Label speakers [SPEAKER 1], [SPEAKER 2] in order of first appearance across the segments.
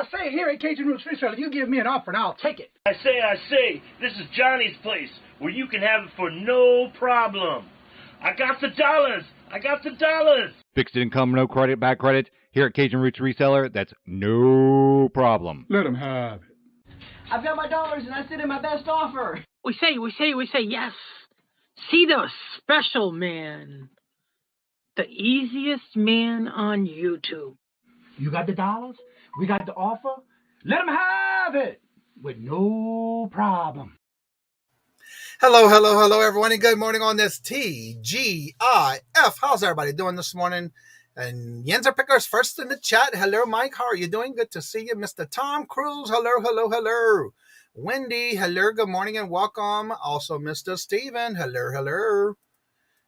[SPEAKER 1] I say here at Kajun Reseller, you give me an offer and I'll take it.
[SPEAKER 2] I say, this is Johnny's place where you can have it for no problem. I got the dollars.
[SPEAKER 3] Fixed income, no credit, back credit. Here at Cajun Roots Reseller, that's no problem.
[SPEAKER 1] Let them have it.
[SPEAKER 4] I've got my dollars and I sit in my best offer.
[SPEAKER 5] We say, yes. See the special man. The easiest man on YouTube.
[SPEAKER 1] You got the dollars? We got the offer? Let them have it with no problem.
[SPEAKER 6] Hello, everyone, and good morning on this TGIF. How's everybody doing this morning? And Yenzer Picker's first in the chat. Hello, Mike. How are you doing? Good to see you. Mr. Tom Cruise. Hello. Wendy. Hello. Good morning and welcome. Also, Mr. Steven. Hello.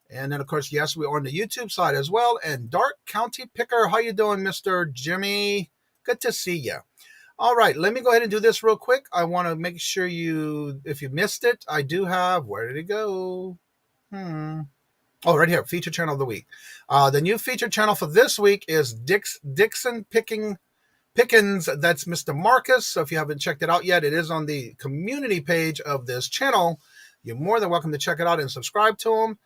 [SPEAKER 6] And then, of course, yes, we're on the YouTube side as well. And Dark County Picker. How you doing, Mr. Jimmy? Good to see you. All right, let me go ahead and do this real quick. I want to make sure if you missed it, I do have, where did it go? Oh, right here, feature channel of the week. The new feature channel for this week is Dixon Pickens. That's Mr. Marcus. So if you haven't checked it out yet, it is on the community page of this channel. You're more than welcome to check it out and subscribe to him.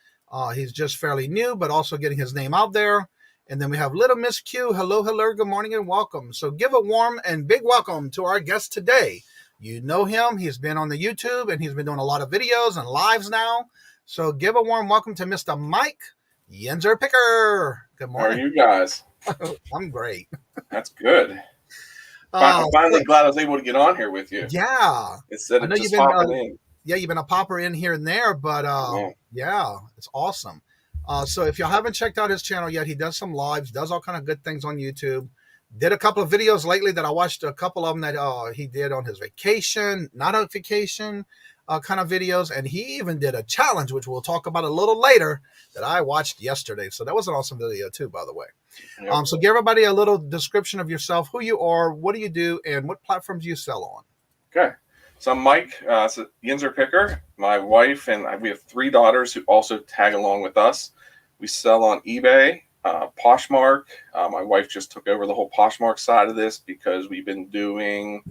[SPEAKER 6] He's just fairly new, but also getting his name out there. And then we have Little Miss Q. Hello, good morning, and welcome. So give a warm and big welcome to our guest today. You know him. He's been on the YouTube, and he's been doing a lot of videos and lives now. So give a warm welcome to Mr. Mike Yenzer Picker. Good morning.
[SPEAKER 7] How are you guys?
[SPEAKER 6] I'm great.
[SPEAKER 7] That's good. I'm finally glad I was able to get on here with you.
[SPEAKER 6] Yeah.
[SPEAKER 7] Instead of just popping in.
[SPEAKER 6] Yeah, you've been a popper in here and there, but yeah, it's awesome. So if you haven't checked out his channel yet, he does some lives, does all kind of good things on YouTube. Did a couple of videos lately that I watched, a couple of them that he did on his vacation, not a vacation kind of videos. And he even did a challenge, which we'll talk about a little later, that I watched yesterday. So that was an awesome video too, by the way. Yep. So give everybody a little description of yourself, who you are, what do you do, and what platforms you sell on. Okay.
[SPEAKER 7] So I'm Mike, Yenzer Picker, my wife, and we have 3 daughters who also tag along with us. We sell on eBay, Poshmark. My wife just took over the whole Poshmark side of this because we've been doing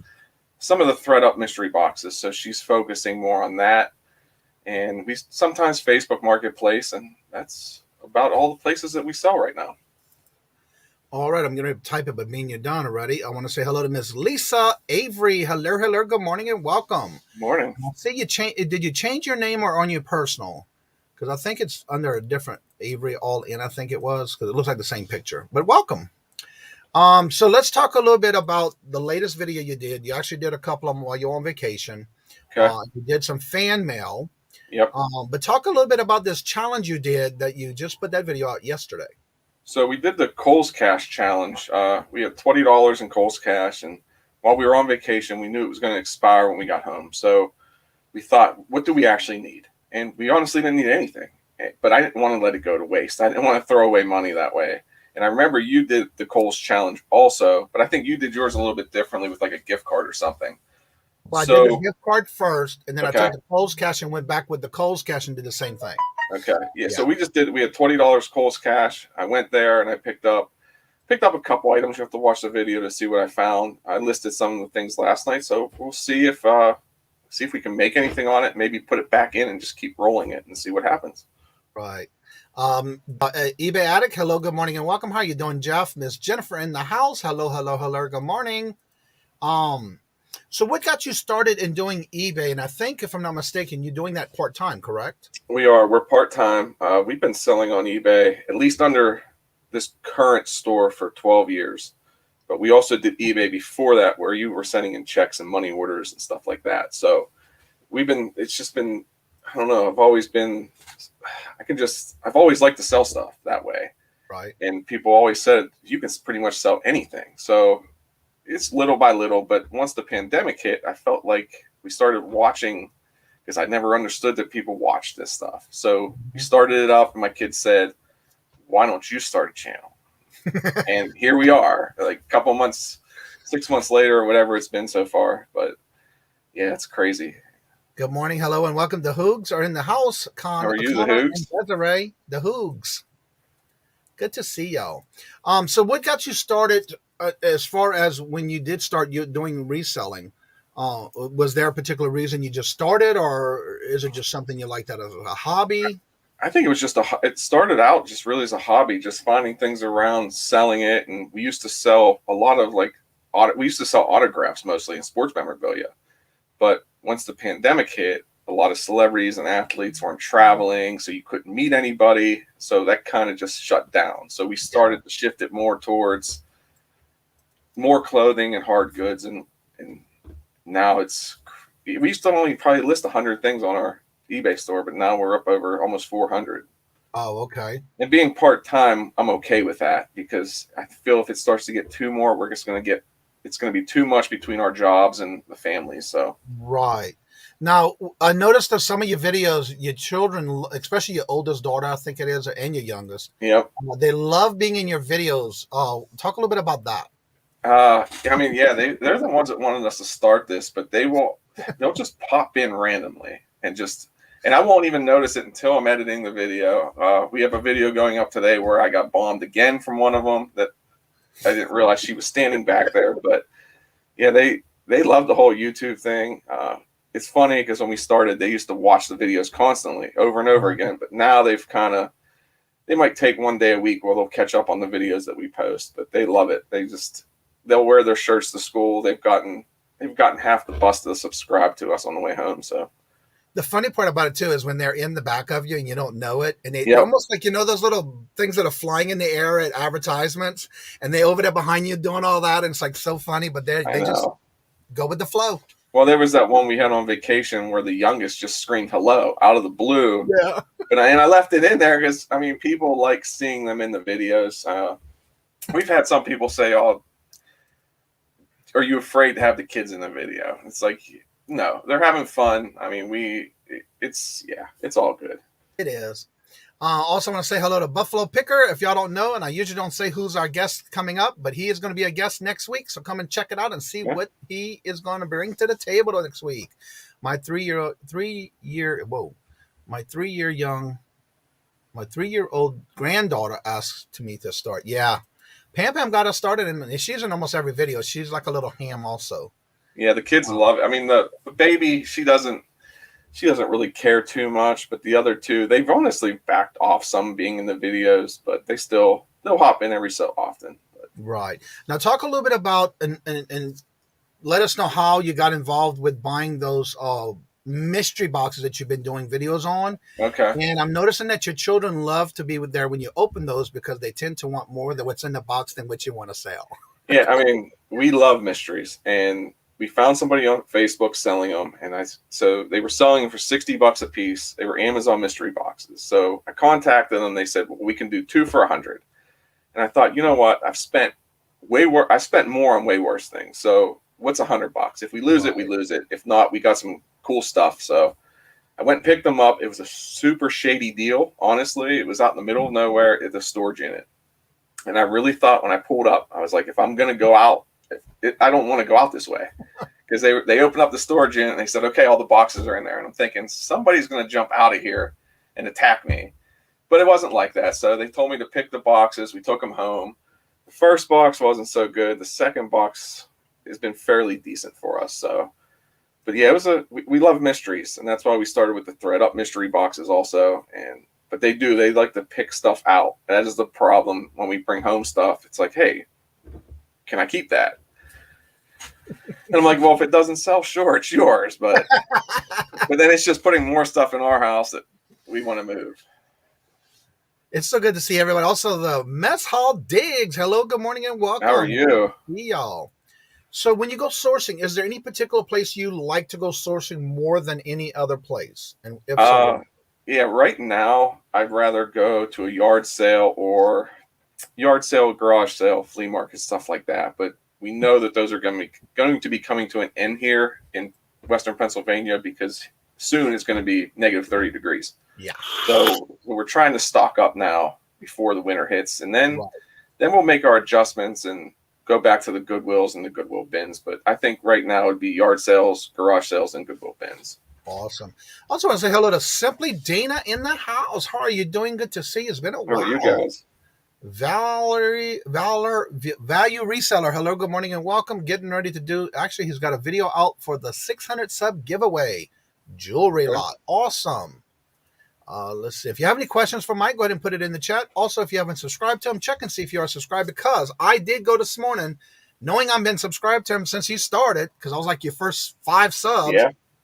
[SPEAKER 7] some of the ThreadUp mystery boxes. So she's focusing more on that. And we sometimes Facebook Marketplace, and that's about all the places that we sell right now.
[SPEAKER 6] All right, I'm going to type it, but mean you're done already. I want to say hello to Miss Lisa Avery. Hello. Good morning and welcome.
[SPEAKER 7] Morning.
[SPEAKER 6] See, did you change your name or on your personal? Because I think it's under a different Avery all in. I think it was because it looks like the same picture. But welcome. So let's talk a little bit about the latest video you did. You actually did a couple of them while you were on vacation.
[SPEAKER 7] Okay.
[SPEAKER 6] You did some fan mail.
[SPEAKER 7] Yep.
[SPEAKER 6] But talk a little bit about this challenge you did that you just put that video out yesterday.
[SPEAKER 7] So we did the Kohl's Cash challenge. We had $20 in Kohl's Cash, and while we were on vacation, we knew it was going to expire when we got home. So we thought, what do we actually need? And we honestly didn't need anything, but I didn't want to let it go to waste. I didn't want to throw away money that way. And I remember you did the Kohl's challenge also, but I think you did yours a little bit differently with like a gift card or something.
[SPEAKER 6] Well, I did the gift card first, and then I took the Kohl's Cash and went back with the Kohl's Cash and did the same thing.
[SPEAKER 7] Okay. Yeah. So we had $20 Kohl's Cash. I went there and I picked up picked up a couple items. You have to watch the video to see what I found. I listed some of the things last night, so we'll see if we can make anything on it. Maybe put it back in and just keep rolling it and see what happens.
[SPEAKER 6] Right. eBay Addict, hello, good morning, and welcome. How you doing, Jeff? Miss Jennifer in the house. Hello, hello, hello, good morning. So what got you started in doing eBay? And I think, if I'm not mistaken, you're doing that part-time, correct?
[SPEAKER 7] We're part-time. We've been selling on eBay, at least under this current store, for 12 years. But we also did eBay before that, where you were sending in checks and money orders and stuff like that. So it's just been, I don't know, I've always liked to sell stuff that way.
[SPEAKER 6] Right.
[SPEAKER 7] And people always said, you can pretty much sell anything. So it's little by little, but once the pandemic hit, I felt like we started watching, because I never understood that people watch this stuff. So we started it up, and my kids said, why don't you start a channel? And here we are, like a couple months, 6 months later, or whatever it's been so far. But yeah, it's crazy.
[SPEAKER 6] Good morning, hello, and welcome. The Hoogs are in the house.
[SPEAKER 7] How are you, the Hoogs?
[SPEAKER 6] Desiree, the Hoogs. Good to see y'all. So what got you started as far as when you did start doing reselling? Was there a particular reason you just started, or is it just something you liked that as a hobby?
[SPEAKER 7] I think it was just it started out just really as a hobby, just finding things around, selling it. And we used to sell a lot of we used to sell autographs mostly and sports memorabilia. But once the pandemic hit, a lot of celebrities and athletes weren't traveling, so you couldn't meet anybody. So that kind of just shut down. So we started to shift it more towards more clothing and hard goods. And now we used to only probably list 100 things on our eBay store, but now we're up over almost 400.
[SPEAKER 6] Oh, okay.
[SPEAKER 7] And being part-time, I'm okay with that, because I feel if it starts to get too more, it's going to be too much between our jobs and the family. So
[SPEAKER 6] right. Now, I noticed that some of your videos, your children, especially your oldest daughter, I think it is, and your youngest,
[SPEAKER 7] yep,
[SPEAKER 6] they love being in your videos. Talk a little bit about that.
[SPEAKER 7] I mean, yeah, they're the ones that wanted us to start this, but they'll just pop in randomly and I won't even notice it until I'm editing the video. We have a video going up today where I got bombed again from one of them that I didn't realize she was standing back there. But yeah, they love the whole YouTube thing. It's funny because when we started, they used to watch the videos constantly over and over again. But now they might take one day a week where they'll catch up on the videos that we post. But they love it. They'll wear their shirts to school. They've gotten half the bus to subscribe to us on the way home. So
[SPEAKER 6] the funny part about it too is when they're in the back of you and you don't know it, and they almost like, those little things that are flying in the air at advertisements, and they over there behind you doing all that, and it's like so funny, but they just go with the flow.
[SPEAKER 7] Well, there was that one we had on vacation where the youngest just screamed hello out of the blue.
[SPEAKER 6] Yeah.
[SPEAKER 7] And I left it in there because, I mean, people like seeing them in the videos. We've had some people say, oh, are you afraid to have the kids in the video? It's like, no, they're having fun. I mean, it's all good.
[SPEAKER 6] It is. Also want to say hello to Buffalo Picker. If y'all don't know, and I usually don't say who's our guest coming up, but he is going to be a guest next week. So come and check it out and see what he is going to bring to the table next week. My three-year-old granddaughter asked me to start. Yeah. Pam got us started, and she's in almost every video. She's like a little ham also.
[SPEAKER 7] Yeah, the kids love it. I mean, the baby, she doesn't really care too much, but the other two, they've honestly backed off some being in the videos, but they'll hop in every so often.
[SPEAKER 6] Right. Now talk a little bit about and let us know how you got involved with buying those mystery boxes that you've been doing videos on.
[SPEAKER 7] Okay.
[SPEAKER 6] And I'm noticing that your children love to be there when you open those, because they tend to want more than what's in the box than what you want to sell.
[SPEAKER 7] Yeah, I mean, we love mysteries, and we found somebody on Facebook selling them, and so they were selling them for $60 a piece. They were Amazon mystery boxes. So I contacted them. They said, well, we can do 2 for $100. And I thought, you know what? I spent more on way worse things. So what's $100? If we lose it, we lose it. If not, we got some cool stuff. So I went and picked them up. It was a super shady deal. Honestly, it was out in the middle of nowhere at the storage unit. And I really thought when I pulled up, I was like, if I'm going to go out, I don't want to go out this way, because they opened up the storage unit and they said, okay, all the boxes are in there. And I'm thinking somebody's going to jump out of here and attack me. But it wasn't like that. So they told me to pick the boxes. We took them home. The first box wasn't so good. The second box has been fairly decent for us. So, but yeah, we love mysteries, and that's why we started with the thread up mystery boxes also. But they like to pick stuff out. That is the problem when we bring home stuff. It's like, hey, can I keep that? And I'm like, well, if it doesn't sell, sure, it's yours. But then it's just putting more stuff in our house that we want to move.
[SPEAKER 6] It's so good to see everyone. Also, the Mess Hall Diggs. Hello, good morning, and welcome.
[SPEAKER 7] How are you?
[SPEAKER 6] Y'all. So when you go sourcing, is there any particular place you like to go sourcing more than any other place? And if so,
[SPEAKER 7] yeah, right now, I'd rather go to a yard sale, garage sale, flea market, stuff like that. But we know that those are going to be coming to an end here in Western Pennsylvania because soon it's going to be negative 30 degrees.
[SPEAKER 6] Yeah.
[SPEAKER 7] So we're trying to stock up now before the winter hits, and then we'll make our adjustments and go back to the Goodwills and the Goodwill bins. But I think right now it would be yard sales, garage sales, and Goodwill bins.
[SPEAKER 6] Awesome. I also want to say hello to Simply Dana in the house. How are you doing? Good to see you. It's been a while.
[SPEAKER 7] How are you guys?
[SPEAKER 6] Value Reseller. Hello, good morning, and welcome. Getting ready to do, actually, he's got a video out for the 600 sub giveaway jewelry lot. Awesome. Let's see. If you have any questions for Mike, go ahead and put it in the chat. Also, if you haven't subscribed to him, check and see if you are subscribed, because I did go this morning knowing I've been subscribed to him since he started, because I was like your first 5 subs,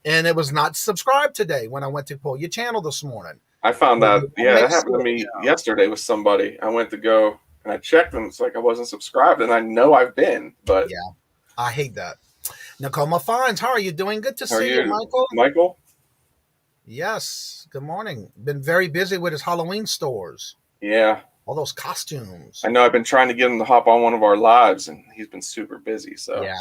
[SPEAKER 6] and it was not subscribed today when I went to pull your channel this morning.
[SPEAKER 7] I found that, that happened to me yesterday with somebody. I went to go and I checked and it's like I wasn't subscribed, and I know I've been, but
[SPEAKER 6] yeah, I hate that. Nicole Fines, how are you doing? Good to see you, Michael.
[SPEAKER 7] Michael?
[SPEAKER 6] Yes, good morning. Been very busy with his Halloween stores.
[SPEAKER 7] Yeah.
[SPEAKER 6] All those costumes.
[SPEAKER 7] I know I've been trying to get him to hop on one of our lives, and he's been super busy. So
[SPEAKER 6] yeah.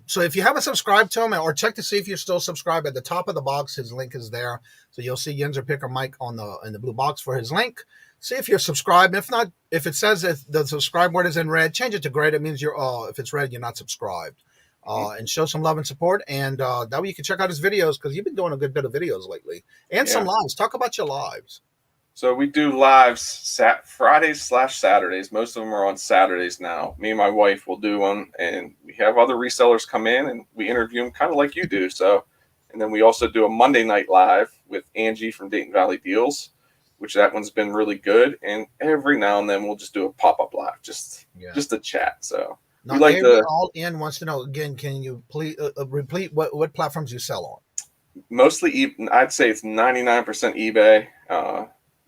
[SPEAKER 6] So if you haven't subscribed to him, or check to see if you're still subscribed, at the top of the box, his link is there. So you'll see Yenzer Picker Mike in the blue box for his link. See if you're subscribed. If not, if it says that the subscribe word is in red, change it to gray. It means you're if it's red, you're not subscribed. And show some love and support, and that way you can check out his videos, because you've been doing a good bit of videos lately, and some lives. Talk about your lives.
[SPEAKER 7] So we do lives Fridays/Saturdays. Most of them are on Saturdays now. Me and my wife will do one, and we have other resellers come in and we interview them kind of like you do. So, and then we also do a Monday night live with Angie from Dayton Valley Deals, which that one's been really good. And every now and then we'll just do a pop-up live, just a chat. So
[SPEAKER 6] now,
[SPEAKER 7] we like to.
[SPEAKER 6] All in wants to know again. Can you please repeat what platforms you sell on?
[SPEAKER 7] Mostly, I'd say it's 99% eBay.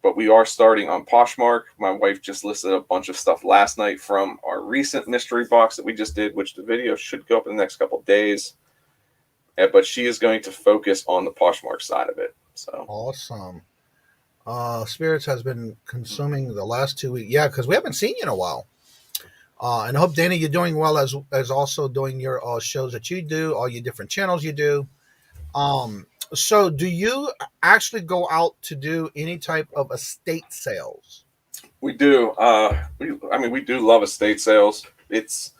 [SPEAKER 7] But we are starting on Poshmark. My wife just listed a bunch of stuff last night from our recent mystery box that we just did, which the video should go up in the next couple of days. But she is going to focus on the Poshmark side of it. So
[SPEAKER 6] awesome. Spirits has been consuming the last 2 weeks. Yeah, because we haven't seen you in a while. And I hope, Dana, you're doing well as also doing your shows that you do, all your different channels you do. So do you actually go out to do any type of estate sales?
[SPEAKER 7] We do. We do love estate sales. It's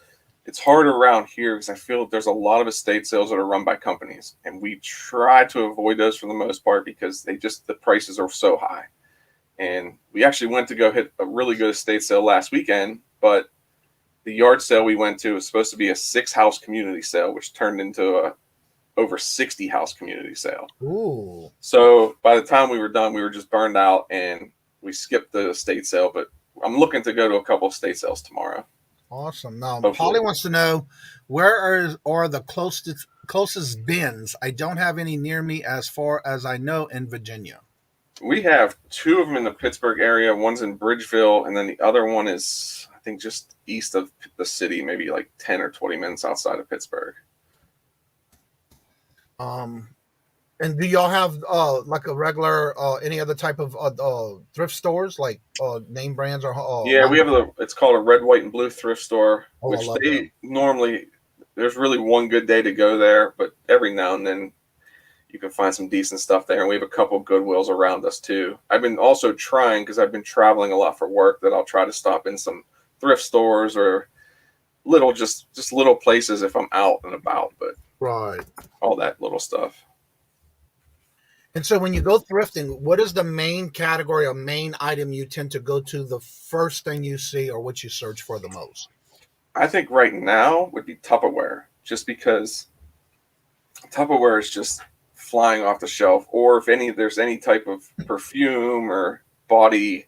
[SPEAKER 7] hard around here because I feel there's a lot of estate sales that are run by companies, and we try to avoid those for the most part because the prices are so high. And we actually went to go hit a really good estate sale last weekend, but the yard sale we went to was supposed to be a 6-house community sale, which turned into a over 60 house community sale.
[SPEAKER 6] Ooh.
[SPEAKER 7] So by the time we were done, we were just burned out and we skipped the estate sale, but I'm looking to go to a couple of estate sales tomorrow.
[SPEAKER 6] Awesome. Now,
[SPEAKER 7] hopefully.
[SPEAKER 6] Polly wants to know, where are the closest bins? I don't have any near me as far as I know in Virginia.
[SPEAKER 7] We have 2 of them in the Pittsburgh area. One's in Bridgeville, and then the other one is, I think, just east of the city, maybe like 10 or 20 minutes outside of Pittsburgh.
[SPEAKER 6] And do y'all have like a regular any other type of thrift stores, like name brands or
[SPEAKER 7] yeah, we have it's called a red, white, and blue thrift store, which they normally, there's really one good day to go there, but every now and then you can find some decent stuff there, and we have a couple Goodwills around us too. I've been also trying, because I've been traveling a lot for work, that I'll try to stop in some thrift stores or little just little places if I'm out and about, but
[SPEAKER 6] right,
[SPEAKER 7] all that little stuff.
[SPEAKER 6] And so when you go thrifting, what is the main category or main item you tend to go to the first thing you see or what you search for the most?
[SPEAKER 7] I think right now would be Tupperware, just because Tupperware is just flying off the shelf. Or if there's any type of perfume or body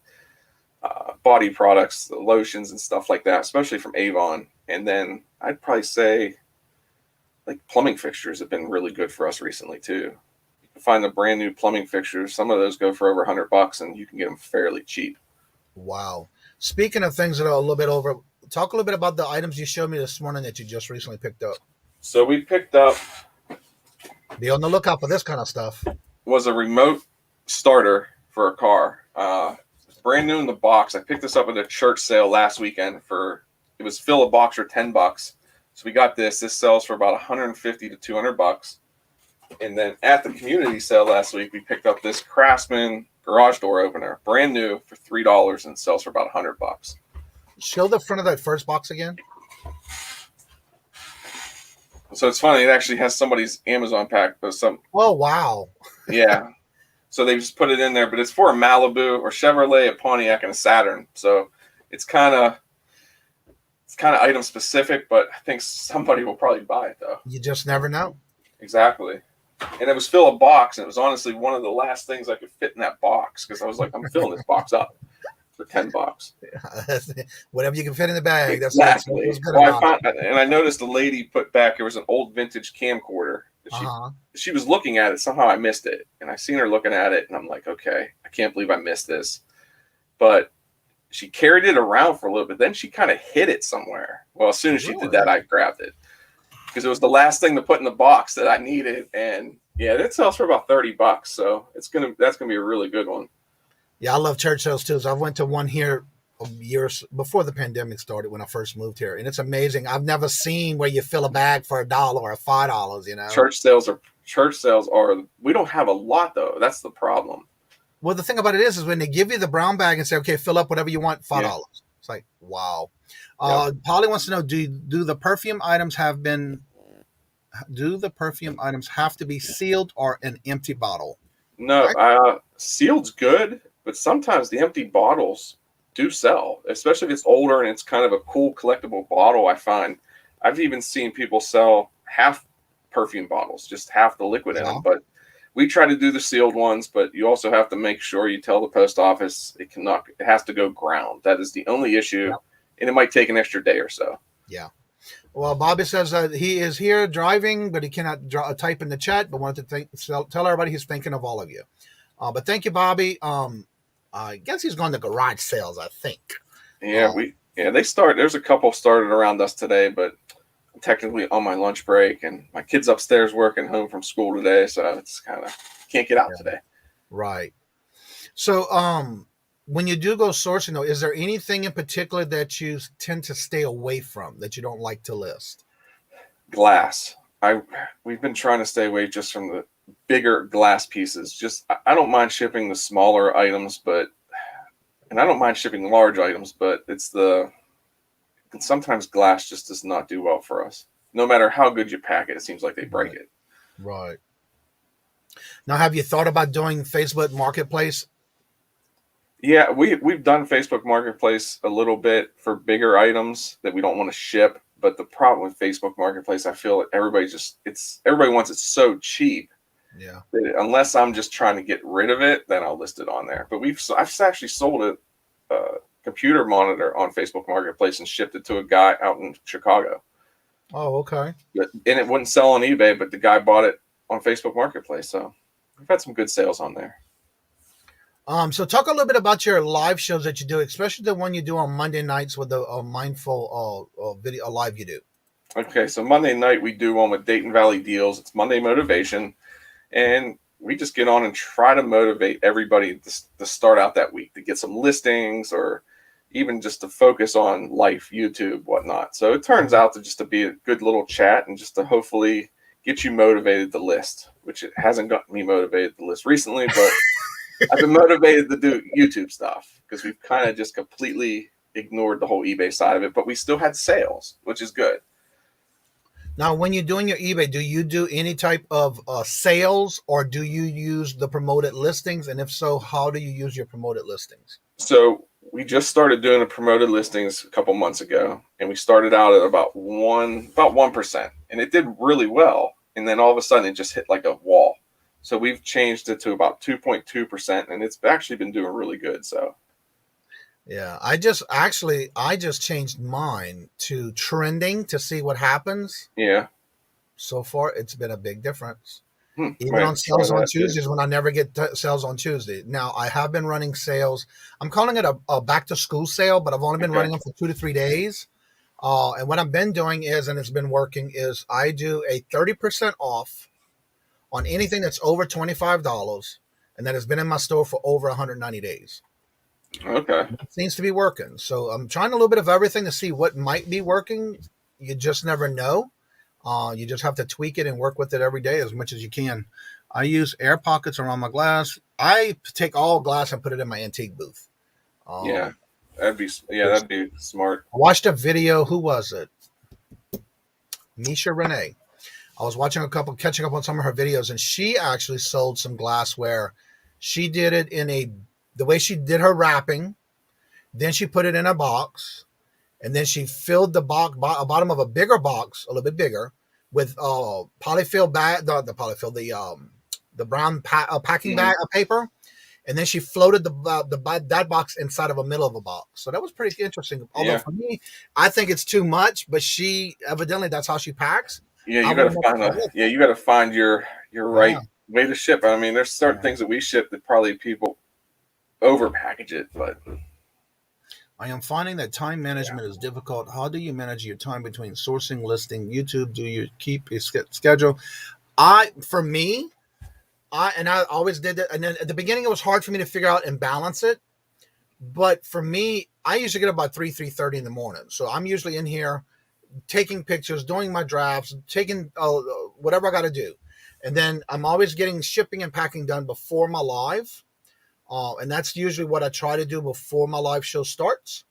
[SPEAKER 7] products, lotions and stuff like that, especially from Avon. And then I'd probably say like plumbing fixtures have been really good for us recently too. You can find the brand new plumbing fixtures. Some of those go for over $100 and you can get them fairly cheap.
[SPEAKER 6] Wow. Speaking of things that are a little bit over, talk a little bit about the items you showed me this morning that you just recently picked up.
[SPEAKER 7] So we picked up,
[SPEAKER 6] be on the lookout for this kind of stuff,
[SPEAKER 7] was a remote starter for a car. Brand new in the box. I picked this up at a church sale last weekend it was fill a box for $10. So we got this. This sells for about $150 to $200. And then at the community sale last week, we picked up this Craftsman garage door opener, brand new for $3 and sells for about $100.
[SPEAKER 6] Show the front of that first box again.
[SPEAKER 7] So it's funny. It actually has somebody's Amazon pack.
[SPEAKER 6] Oh, wow.
[SPEAKER 7] Yeah. So they just put it in there, but it's for a Malibu or Chevrolet, a Pontiac, and a Saturn. So it's kind of item specific, but I think somebody will probably buy it though.
[SPEAKER 6] You just never know.
[SPEAKER 7] Exactly. And it was fill a box, and it was honestly one of the last things I could fit in that box because I was like, I'm filling this box up for $10.
[SPEAKER 6] Whatever you can fit in the bag.
[SPEAKER 7] Exactly.
[SPEAKER 6] That's good.
[SPEAKER 7] And I noticed a lady put back, there was an old vintage camcorder. She was looking at it. Somehow I missed it. And I seen her looking at it, and I'm like, okay, I can't believe I missed this. But she carried it around for a little bit. Then she kind of hid it somewhere. Well, as soon as she did that, I grabbed it. Because it was the last thing to put in the box that I needed. And yeah, that sells for about $30. So that's gonna be a really good one.
[SPEAKER 6] Yeah, I love church sales too. So I went to one here years before the pandemic started when I first moved here. And it's amazing. I've never seen where you fill a bag for $1 or $5, you know. Church sales
[SPEAKER 7] are we don't have a lot though. That's the problem.
[SPEAKER 6] Well, the thing about it is when they give you the brown bag and say, okay, fill up whatever you want, $5. Yeah. It's like, wow. Polly wants to know, do the perfume items have to be sealed or an empty bottle?
[SPEAKER 7] No, sealed's good, but sometimes the empty bottles do sell, especially if it's older and it's kind of a cool collectible bottle. I find I've even seen people sell half perfume bottles, just half the liquid in them. But we try to do the sealed ones, but you also have to make sure you tell the post office it has to go ground. That is the only issue, and it might take an extra day or so. Yeah.
[SPEAKER 6] Well, Bobby says he is here driving, but he cannot type in the chat, but wanted to tell everybody he's thinking of all of you. But thank you, Bobby. I guess he's going to garage sales, I think.
[SPEAKER 7] Yeah, there's a couple started around us today, but I'm technically on my lunch break, and my kid's upstairs working home from school today, so it's kind of can't get out today.
[SPEAKER 6] Right. So, when you do go sourcing, though, is there anything in particular that you tend to stay away from that you don't like to list?
[SPEAKER 7] Glass. We've been trying to stay away just from the bigger glass pieces. I don't mind shipping the smaller items, and I don't mind shipping large items, but sometimes glass just does not do well for us. No matter how good you pack it, it seems like they break it.
[SPEAKER 6] Right. Now, have you thought about doing Facebook Marketplace?
[SPEAKER 7] Yeah, we've done Facebook Marketplace a little bit for bigger items that we don't want to ship. But the problem with Facebook Marketplace, I feel like everybody wants it so cheap.
[SPEAKER 6] Yeah.
[SPEAKER 7] That unless I'm just trying to get rid of it, then I'll list it on there. But I've actually sold a computer monitor on Facebook Marketplace and shipped it to a guy out in Chicago.
[SPEAKER 6] Oh, okay.
[SPEAKER 7] And it wouldn't sell on eBay, but the guy bought it on Facebook Marketplace. So we've had some good sales on there.
[SPEAKER 6] So talk a little bit about your live shows that you do, especially the one you do on Monday nights with the mindful video live you do.
[SPEAKER 7] Okay, so Monday night we do one with Dayton Valley Deals. It's Monday Motivation, and we just get on and try to motivate everybody to start out that week, to get some listings or even just to focus on life, YouTube, whatnot. So it turns out to be a good little chat and just to hopefully get you motivated to list, which it hasn't gotten me motivated to list recently, but I've been motivated to do YouTube stuff because we've kind of just completely ignored the whole eBay side of it, but we still had sales, which is good.
[SPEAKER 6] Now, when you're doing your eBay, do you do any type of sales, or do you use the promoted listings? And if so, how do you use your promoted listings?
[SPEAKER 7] So we just started doing the promoted listings a couple months ago, and we started out at about 1%, and it did really well. And then all of a sudden, it just hit like a wall. So we've changed it to about 2.2%, and it's actually been doing really good. So
[SPEAKER 6] yeah, I just changed mine to trending to see what happens.
[SPEAKER 7] yeah.
[SPEAKER 6] So far, it's been a big difference. Even
[SPEAKER 7] Might
[SPEAKER 6] on sales on
[SPEAKER 7] try that too.
[SPEAKER 6] Tuesdays, when I never get sales on Tuesday. Now, I have been running sales. I'm calling it a back to school sale, but I've only been running them for 2 to 3 days. And what I've been doing is, and it's been working, is I do a 30% off on anything that's over $25 and that has been in my store for over 190 days.
[SPEAKER 7] Okay.
[SPEAKER 6] It seems to be working. So I'm trying a little bit of everything to see what might be working. You just never know. You just have to tweak it and work with it every day as much as you can. I use air pockets around my glass. I take all glass and put it in my antique booth.
[SPEAKER 7] Yeah, that'd be smart.
[SPEAKER 6] I watched a video. Who was it? Misha Renee. I was watching catching up on some of her videos, and she actually sold some glassware. She did it the way she did her wrapping. Then she put it in a box, and then she filled the bottom of a bigger box, a little bit bigger, with polyfill bag, the brown packing bag of paper, and then she floated that box inside of a middle of a box. So that was pretty interesting. Although for me, I think it's too much, but she evidently that's how she packs.
[SPEAKER 7] Yeah, you got to find your right way to ship. I mean, there's certain things that we ship that probably people over package it, but
[SPEAKER 6] I am finding that time management is difficult. How do you manage your time between sourcing, listing, YouTube? Do you keep a schedule? I always did that. And then at the beginning, it was hard for me to figure out and balance it. But for me, I usually get up by 3:30 in the morning. So I'm usually in here taking pictures, doing my drafts, taking whatever I got to do. And then I'm always getting shipping and packing done before my live. And that's usually what I try to do before my live show starts.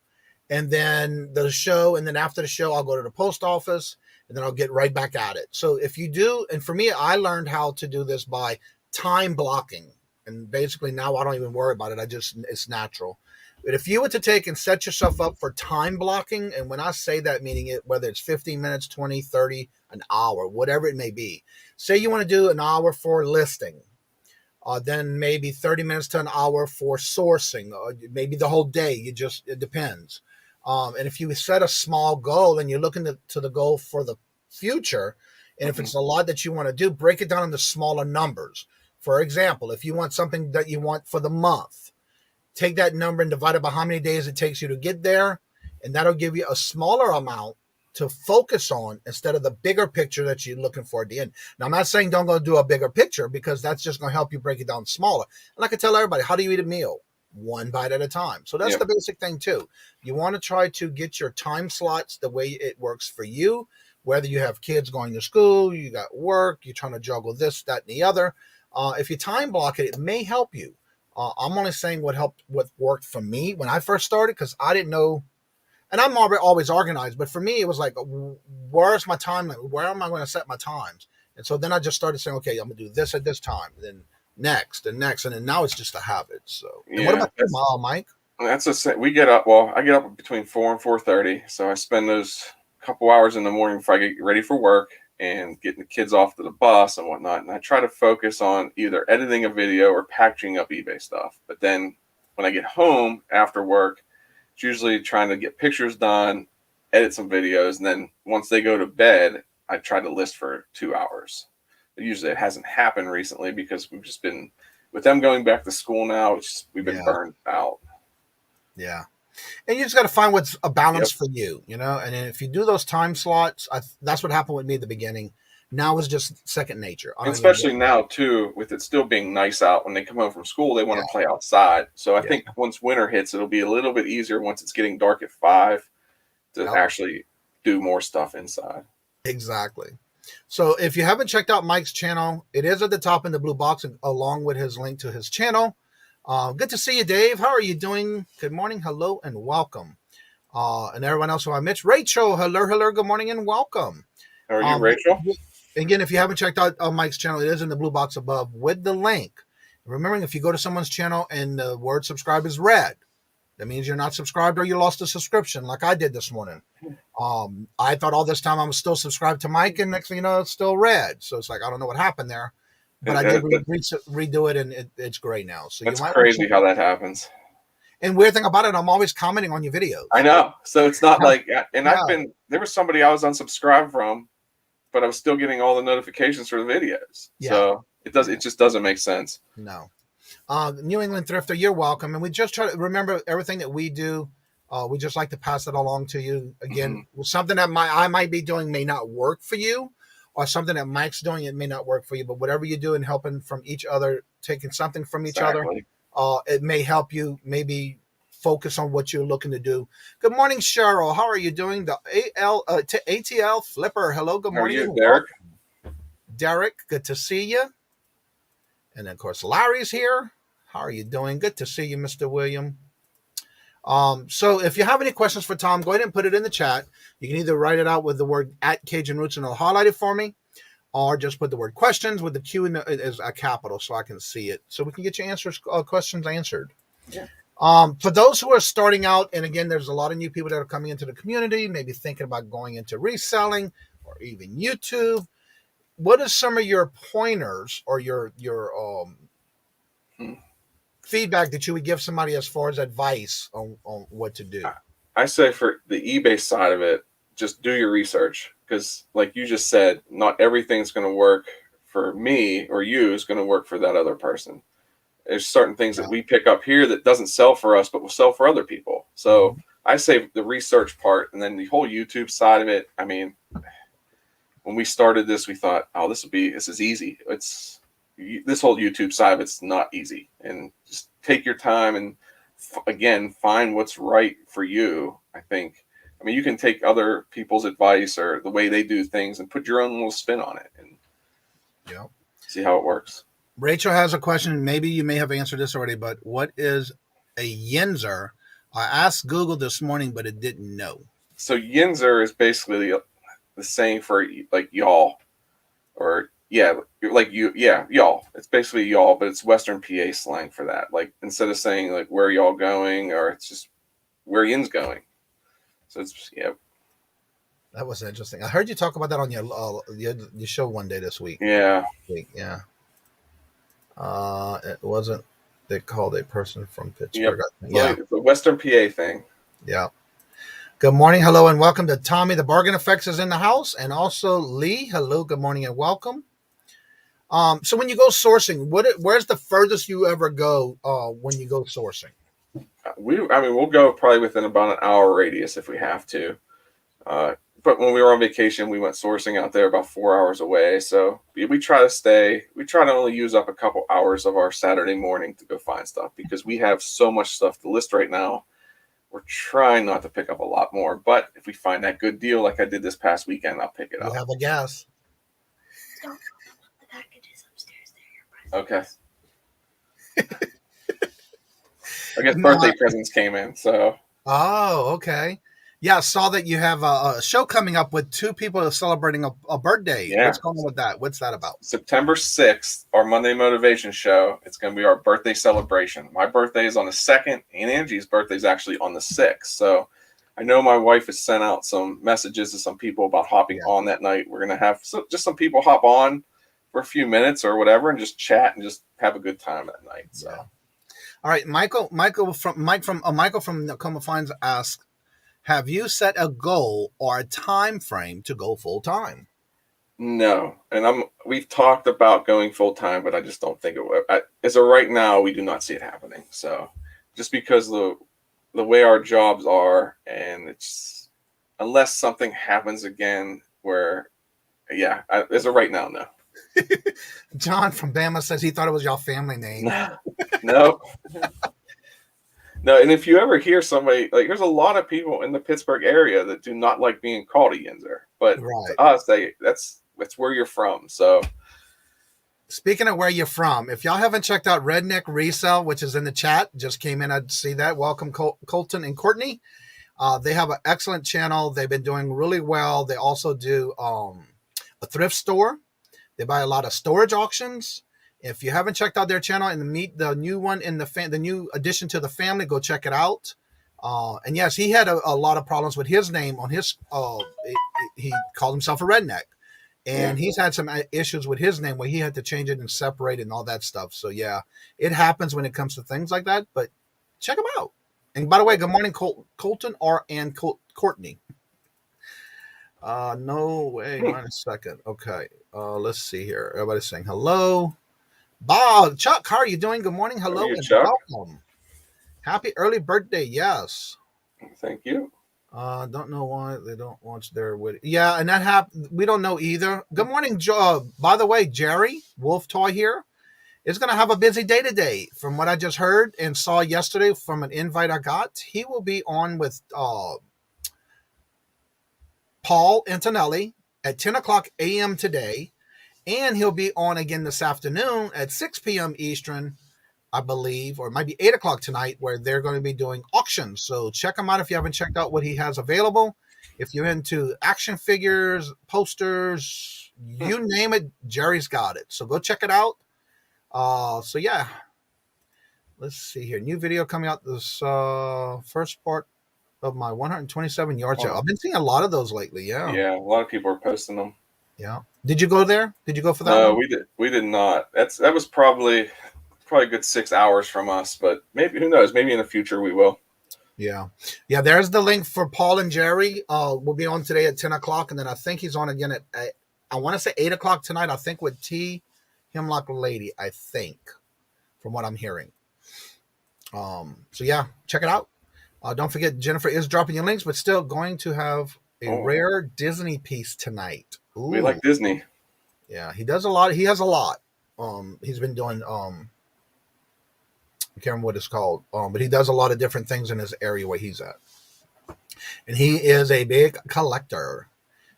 [SPEAKER 6] And then the show, and then after the show, I'll go to the post office, and then I'll get right back at it. So if you do, and for me, I learned how to do this by time blocking. And basically now I don't even worry about it. It's natural. But if you were to take and set yourself up for time blocking, and when I say that, meaning it, whether it's 15 minutes, 20, 30, an hour, whatever it may be, say you want to do an hour for listing, then maybe 30 minutes to an hour for sourcing, or maybe the whole day. It depends. And if you set a small goal and you're looking to the goal for the future, and if it's a lot that you want to do, break it down into smaller numbers. For example, if you want something that you want for the month, take that number and divide it by how many days it takes you to get there, and that'll give you a smaller amount to focus on instead of the bigger picture that you're looking for at the end. Now, I'm not saying don't go do a bigger picture, because that's just going to help you break it down smaller. And like I tell everybody, how do you eat a meal? One bite at a time. So that's the basic thing too. You want to try to get your time slots the way it works for you, whether you have kids going to school, you got work, you're trying to juggle this, that, and the other. If you time block it, it may help you. I'm only saying what worked for me when I first started, because I didn't know, and I'm always organized, but for me, it was like, where's my time? Where am I going to set my times? And so then I just started saying, okay, I'm going to do this at this time, and then next, and then now it's just a habit. So, and what about you, Mike?
[SPEAKER 7] We get up. Well, I get up between 4 and 4:30, so I spend those couple hours in the morning before I get ready for work and getting the kids off to the bus and whatnot. And I try to focus on either editing a video or packaging up eBay stuff. But then when I get home after work, it's usually trying to get pictures done, edit some videos, and then once they go to bed, I try to list for 2 hours. Usually it hasn't happened recently because we've just been, with them going back to school now, we've been burned out.
[SPEAKER 6] Yeah. And you just got to find what's a balance for you, and then if you do those time slots, that's what happened with me at the beginning. Now it's just second nature.
[SPEAKER 7] Especially now too, with it still being nice out, when they come home from school, they want to play outside. So I think once winter hits, it'll be a little bit easier once it's getting dark at 5 to actually do more stuff inside.
[SPEAKER 6] Exactly. So if you haven't checked out Mike's channel, it is at the top in the blue box, along with his link to his channel. Good to see you, Dave. How are you doing? Good morning, hello, and welcome. And everyone else who I missed, Rachel, hello, good morning, and welcome.
[SPEAKER 7] How are you, Rachel?
[SPEAKER 6] Again, if you haven't checked out Mike's channel, it is in the blue box above with the link. Remembering, if you go to someone's channel and the word subscribe is red, that means you're not subscribed or you lost a subscription like I did this morning. I thought all this time I was still subscribed to Mike, and next thing you know, it's still red. So it's like, I don't know what happened there. But I did redo it, and it's great now. So
[SPEAKER 7] that's crazy how that happens.
[SPEAKER 6] And weird thing about it, I'm always commenting on your videos.
[SPEAKER 7] I know. So it's not like, and there was somebody I was unsubscribed from, but I was still getting all the notifications for the videos. Yeah. So it just doesn't make sense.
[SPEAKER 6] No. New England Thrifter, you're welcome. And we just try to remember everything that we do. We just like to pass it along to you. Again, something that I might be doing may not work for you, or something that Mike's doing, it may not work for you. But whatever you do in helping from each other, taking something from each other, it may help you maybe focus on what you're looking to do. Good morning, Cheryl. How are you doing? The ATL Flipper. Hello, good morning.
[SPEAKER 7] How are you, Derek?
[SPEAKER 6] Derek, good to see you. And then, of course, Larry's here. How are you doing? Good to see you, Mr. William. So if you have any questions for Tom, go ahead and put it in the chat. You can either write it out with the word @CajunRoots and it'll highlight it for me, or just put the word questions with the Q as a capital so I can see it, so we can get your questions answered. Yeah. For those who are starting out, and again, there's a lot of new people that are coming into the community, maybe thinking about going into reselling or even YouTube. What are some of your pointers or your feedback that you would give somebody as far as advice on what to do?
[SPEAKER 7] I say for the eBay side of it, just do your research, because like you just said, not everything's going to work for me or you is going to work for that other person. There's certain things that we pick up here that doesn't sell for us, but will sell for other people. So I say the research part, and then the whole YouTube side of it. I mean, when we started this, we thought, oh, this is easy. This whole YouTube side of it's not easy, and just take your time and again, find what's right for you. I mean, you can take other people's advice or the way they do things and put your own little spin on it and see how it works.
[SPEAKER 6] Rachel has a question. Maybe you may have answered this already, but what is a yinzer? I asked Google this morning, but it didn't know.
[SPEAKER 7] So yinzer is basically the saying for like y'all, or y'all. It's basically y'all, but it's Western PA slang for that. Like, instead of saying like where y'all going, or it's just where yin's going. So it's
[SPEAKER 6] That was interesting. I heard you talk about that on your show one day this week.
[SPEAKER 7] Yeah.
[SPEAKER 6] Yeah. It wasn't. They called a person from Pittsburgh.
[SPEAKER 7] Yep. Yeah, it's a Western PA thing.
[SPEAKER 6] Yeah. Good morning, hello, and welcome to Tommy. The Bargain Effects is in the house, and also Lee. Hello, good morning, and welcome. So when you go sourcing, where's the furthest you ever go when you go sourcing?
[SPEAKER 7] We'll go probably within about an hour radius if we have to. But when we were on vacation, we went sourcing out there about 4 hours away. So we try to only use up a couple hours of our Saturday morning to go find stuff, because we have so much stuff to list right now. We're trying not to pick up a lot more, but if we find that good deal, like I did this past weekend, I'll pick it up.
[SPEAKER 6] You have a guess.
[SPEAKER 8] Don't put the packages upstairs there. Your presents.
[SPEAKER 7] Okay. I guess birthday presents came in, so.
[SPEAKER 6] Oh, okay. Yeah, I saw that you have a show coming up with two people celebrating a birthday.
[SPEAKER 7] Yeah.
[SPEAKER 6] What's going on with that? What's that about?
[SPEAKER 7] September 6th, our Monday Motivation Show. It's going to be our birthday celebration. My birthday is on the 2nd, and Angie's birthday is actually on the 6th. So I know my wife has sent out some messages to some people about hopping on that night. We're going to have just some people hop on for a few minutes or whatever and just chat and just have a good time that night. So.
[SPEAKER 6] Yeah. All right, Michael from Nakoma Finds asks, have you set a goal or a time frame to go full time?
[SPEAKER 7] No, and we've talked about going full time, but I just don't think it will. As of right now, we do not see it happening. So, just because the way our jobs are, and it's unless something happens again, where as of right now, no.
[SPEAKER 6] John from Bama says he thought it was your family name.
[SPEAKER 7] No. No, and if you ever hear somebody, like, there's a lot of people in the Pittsburgh area that do not like being called a Yinzer, but to us, that's where you're from. So,
[SPEAKER 6] speaking of where you're from, if y'all haven't checked out Redneck Resale, which is in the chat, just came in, I'd see that. Welcome, Colton and Courtney. They have an excellent channel. They've been doing really well. They also do a thrift store. They buy a lot of storage auctions. If you haven't checked out their channel and meet the new one in the new addition to the family, go check it out. And yes, he had a lot of problems with his name on his. He called himself a redneck, and he's had some issues with his name where he had to change it and separate it and all that stuff. So yeah, it happens when it comes to things like that. But check him out. And by the way, good morning, Colton and Courtney. No way. Wait a second. Okay. Let's see here. Everybody's saying hello. Bob, Chuck, how are you doing? Good morning. Hello and
[SPEAKER 7] Chuck?
[SPEAKER 6] welcome. Happy early birthday. Yes.
[SPEAKER 7] Thank you.
[SPEAKER 6] Don't know why they don't watch their wedding. Yeah, and that happened. We don't know either. Good morning, Joe. By the way, Jerry Wolf Toy here is going to have a busy day today. From what I just heard and saw yesterday from an invite I got, he will be on with Paul Antonelli at 10 o'clock a.m. today. And he'll be on again this afternoon at 6 p.m. Eastern, I believe, or it might be 8 o'clock tonight, where they're going to be doing auctions. So check him out if you haven't checked out what he has available. If you're into action figures, posters, you name it, Jerry's got it. So go check it out. So yeah, let's see here. New video coming out this first part of my 127 yard sale. I've been seeing a lot of those lately. Yeah.
[SPEAKER 7] Yeah, a lot of people are posting them.
[SPEAKER 6] Yeah. Did you go there? Did you go for that?
[SPEAKER 7] No,
[SPEAKER 6] one?
[SPEAKER 7] we did not. That was probably a good 6 hours from us, but maybe, who knows? Maybe in the future we will.
[SPEAKER 6] Yeah. Yeah, there's the link for Paul and Jerry. We'll be on today at 10 o'clock, and then I think he's on again at I want to say 8 o'clock tonight, I think, with T Hemlock Lady, I think, from what I'm hearing. So yeah, check it out. Don't forget, Jennifer is dropping your links, but still going to have a rare Disney piece tonight. Ooh.
[SPEAKER 7] We like Disney.
[SPEAKER 6] Yeah, he does a lot. He has a lot. He's been doing I can't remember what it's called. But he does a lot of different things in his area where he's at. And he is a big collector.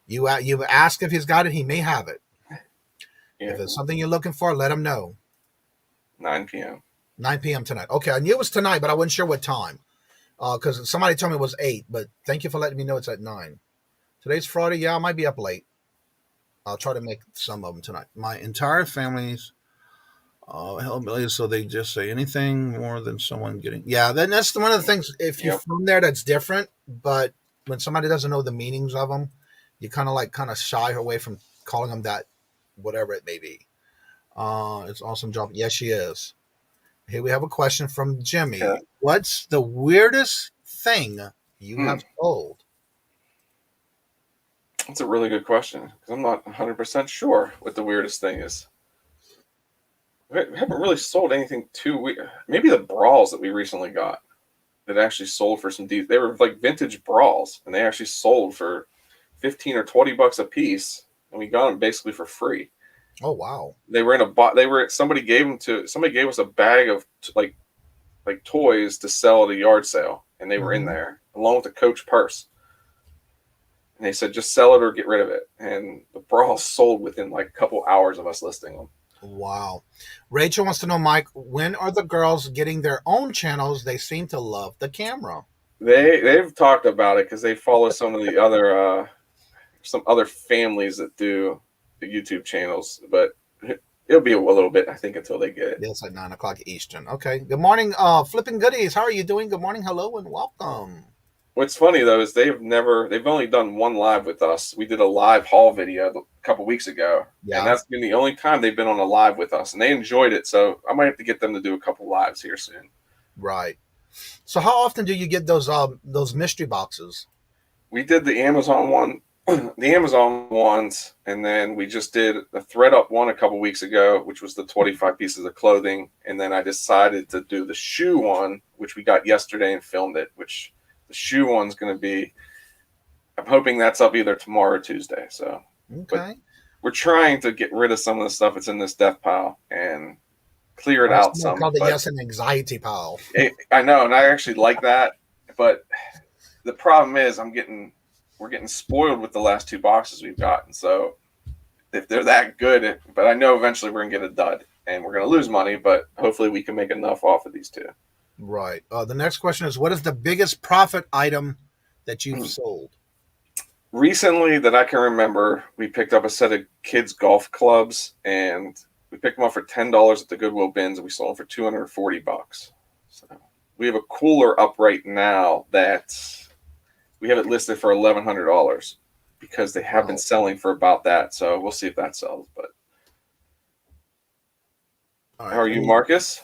[SPEAKER 6] You ask if he's got it, he may have it. Yeah. If it's something you're looking for, let him know.
[SPEAKER 7] 9 p.m.
[SPEAKER 6] 9 p.m. tonight. Okay, I knew it was tonight, but I wasn't sure what time. Because somebody told me it was 8, but thank you for letting me know it's at 9. Today's Friday. Yeah, I might be up late. I'll try to make some of them tonight. My entire family's hillbillies, so they just say anything more than someone getting. Yeah, then that's one of the things. If you're from there, that's different. But when somebody doesn't know the meanings of them, you kind of shy away from calling them that, whatever it may be. It's awesome job. Yes, she is. Here we have a question from Jimmy. Yeah. What's the weirdest thing you have sold?
[SPEAKER 7] That's a really good question, because I'm not 100% sure what the weirdest thing is. We haven't really sold anything too weird. Maybe the bras that we recently got that actually sold for some deep. They were like vintage bras, and they actually sold for $15 or $20 a piece, and we got them basically for free.
[SPEAKER 6] Oh wow!
[SPEAKER 7] They were in a somebody gave us a bag of like toys to sell at a yard sale, and they were in there along with a Coach purse. And they said, just sell it or get rid of it. And the bras sold within like a couple hours of us listing them.
[SPEAKER 6] Wow. Rachel wants to know, Mike, when are the girls getting their own channels? They seem to love the camera.
[SPEAKER 7] They've talked about it because they follow some of the other some other families that do the YouTube channels. But it'll be a little bit, I think, until they get it.
[SPEAKER 6] It's like 9 o'clock Eastern. Okay. Good morning, Flipping Goodies. How are you doing? Good morning. Hello and welcome.
[SPEAKER 7] What's funny, though, is they've only done one live with us. We did a live haul video a couple weeks ago. Yeah. And that's been the only time they've been on a live with us. And they enjoyed it. So I might have to get them to do a couple lives here soon.
[SPEAKER 6] Right. So how often do you get those mystery boxes?
[SPEAKER 7] We did the Amazon one, the Amazon ones. And then we just did the ThreadUp one a couple weeks ago, which was the 25 pieces of clothing. And then I decided to do the shoe one, which we got yesterday and filmed it, which... The shoe one's going to be, I'm hoping that's up either tomorrow or Tuesday. So,
[SPEAKER 6] okay.
[SPEAKER 7] We're trying to get rid of some of the stuff that's in this death pile and clear it out some.
[SPEAKER 6] Called the yes and anxiety pile.
[SPEAKER 7] I know, and I actually like that. But the problem is we're getting spoiled with the last 2 boxes we've gotten. So if they're that good, but I know eventually we're going to get a dud and we're going to lose money, but hopefully we can make enough off of these 2.
[SPEAKER 6] Right. The next question is, what is the biggest profit item that you've sold?
[SPEAKER 7] Recently, that I can remember, we picked up a set of kids' golf clubs, and we picked them up for $10 at the Goodwill bins, and we sold them for $240. So we have a cooler up right now that we have it listed for $1,100 because they have been selling for about that. So we'll see if that sells. But how are you, Marcus?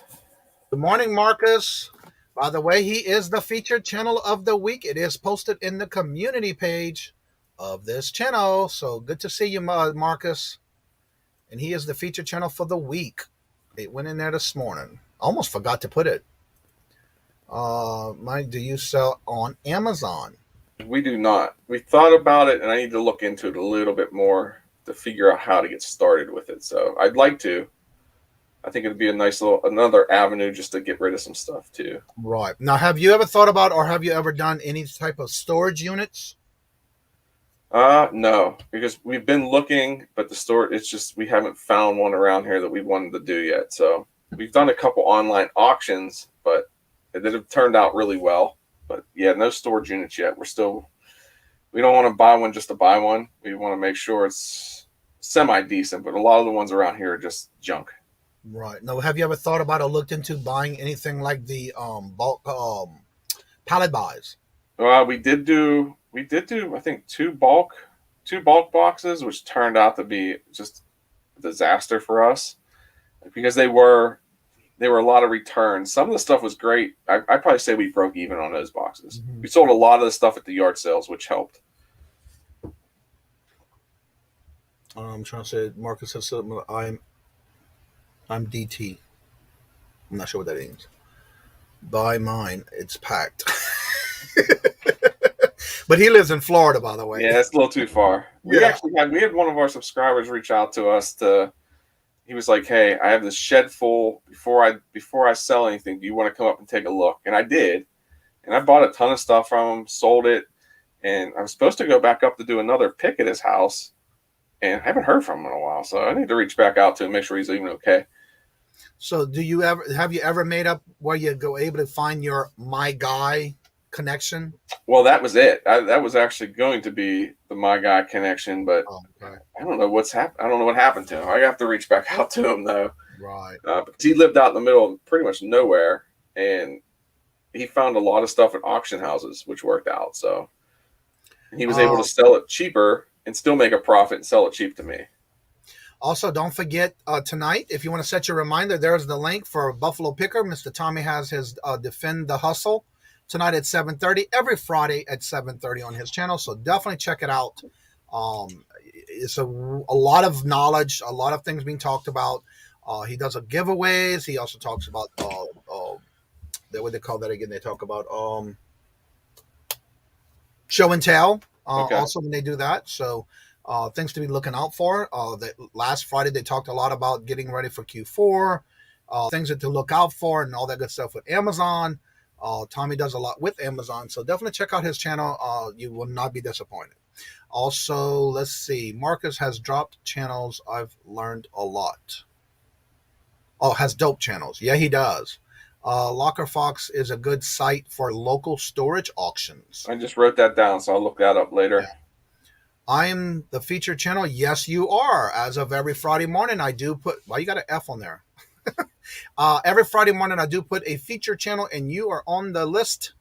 [SPEAKER 6] Good morning, Marcus. By the way, he is the featured channel of the week. It is posted in the community page of this channel. So good to see you, Marcus. And he is the featured channel for the week. It went in there this morning. Almost forgot to put it. Mike, do you sell on Amazon?
[SPEAKER 7] We do not. We thought about it, and I need to look into it a little bit more to figure out how to get started with it. So I'd like to. I think it'd be a nice little another avenue just to get rid of some stuff too.
[SPEAKER 6] Right. Now, have you ever thought about, or have you ever done any type of storage units?
[SPEAKER 7] No, because we've been looking, but the store, it's just we haven't found one around here that we wanted to do yet. So we've done a couple online auctions, but that have turned out really well. But yeah, no storage units yet. We don't want to buy one just to buy one. We want to make sure it's semi decent, but a lot of the ones around here are just junk.
[SPEAKER 6] Right. Now, have you ever thought about or looked into buying anything like the bulk pallet buys?
[SPEAKER 7] Well, we did do I think two bulk boxes, which turned out to be just a disaster for us because they were a lot of returns. Some of the stuff was great. I'd probably say we broke even on those boxes. Mm-hmm. We sold a lot of the stuff at the yard sales, which helped.
[SPEAKER 6] I'm trying to say, Marcus has something. I'm DT. I'm not sure what that means. Buy mine. It's packed. But he lives in Florida, by the way.
[SPEAKER 7] Yeah, it's a little too far. We had one of our subscribers reach out to us he was like, "Hey, I have this shed full. Before I sell anything, do you want to come up and take a look?" And I did. And I bought a ton of stuff from him, sold it, and I was supposed to go back up to do another pick at his house, and I haven't heard from him in a while. So I need to reach back out to him, make sure he's even okay.
[SPEAKER 6] So have you ever made up where you go able to find your My Guy connection?
[SPEAKER 7] Well, that was it. That was actually going to be the My Guy connection, but I don't know what's happened. I don't know what happened to him. I have to reach back out to him though.
[SPEAKER 6] Right.
[SPEAKER 7] Because he lived out in the middle of pretty much nowhere, and he found a lot of stuff at auction houses, which worked out. So he was able to sell it cheaper and still make a profit and sell it cheap to me.
[SPEAKER 6] Also, don't forget tonight, if you want to set your reminder, there's the link for Buffalo Picker. Mr. Tommy has his Defend the Hustle tonight at 7:30, every Friday at 7:30 on his channel. So definitely check it out. It's a lot of knowledge, a lot of things being talked about. He does giveaways. He also talks about what they call that again. They talk about show and tell. Also when they do that. So things to be looking out for. Last Friday, they talked a lot about getting ready for Q4, things to look out for and all that good stuff with Amazon. Tommy does a lot with Amazon. So definitely check out his channel. You will not be disappointed. Also, let's see. Marcus has dropped channels. I've learned a lot. Oh, has dope channels. Yeah, he does. Locker Fox is a good site for local storage auctions.
[SPEAKER 7] I just wrote that down, so I'll look that up later.
[SPEAKER 6] Yeah. I'm the featured channel. Yes, you are. As of every Friday morning, I do put... Why you got an F on there? Every Friday morning, I do put a featured channel, and you are on the list.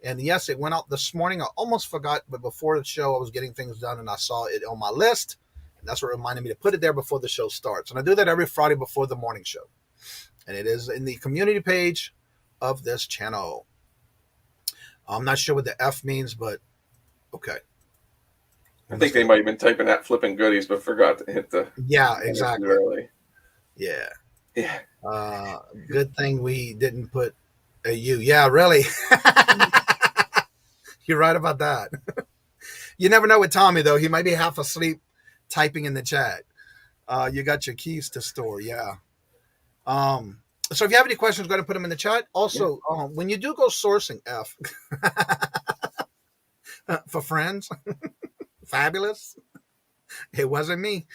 [SPEAKER 6] And yes, it went out this morning. I almost forgot, but before the show, I was getting things done, and I saw it on my list. And that's what reminded me to put it there before the show starts. And I do that every Friday before the morning show. And it is in the community page of this channel. I'm not sure what the F means, but okay.
[SPEAKER 7] I think they might have been typing that flipping goodies, but forgot to hit the...
[SPEAKER 6] Yeah, exactly.
[SPEAKER 7] Early.
[SPEAKER 6] Yeah.
[SPEAKER 7] Yeah.
[SPEAKER 6] Good thing we didn't put a U. Yeah, really. You're right about that. You never know with Tommy, though. He might be half asleep typing in the chat. You got your keys to store. Yeah. So if you have any questions, go ahead and put them in the chat. Also, when you do go sourcing, F, for friends, fabulous. It wasn't me.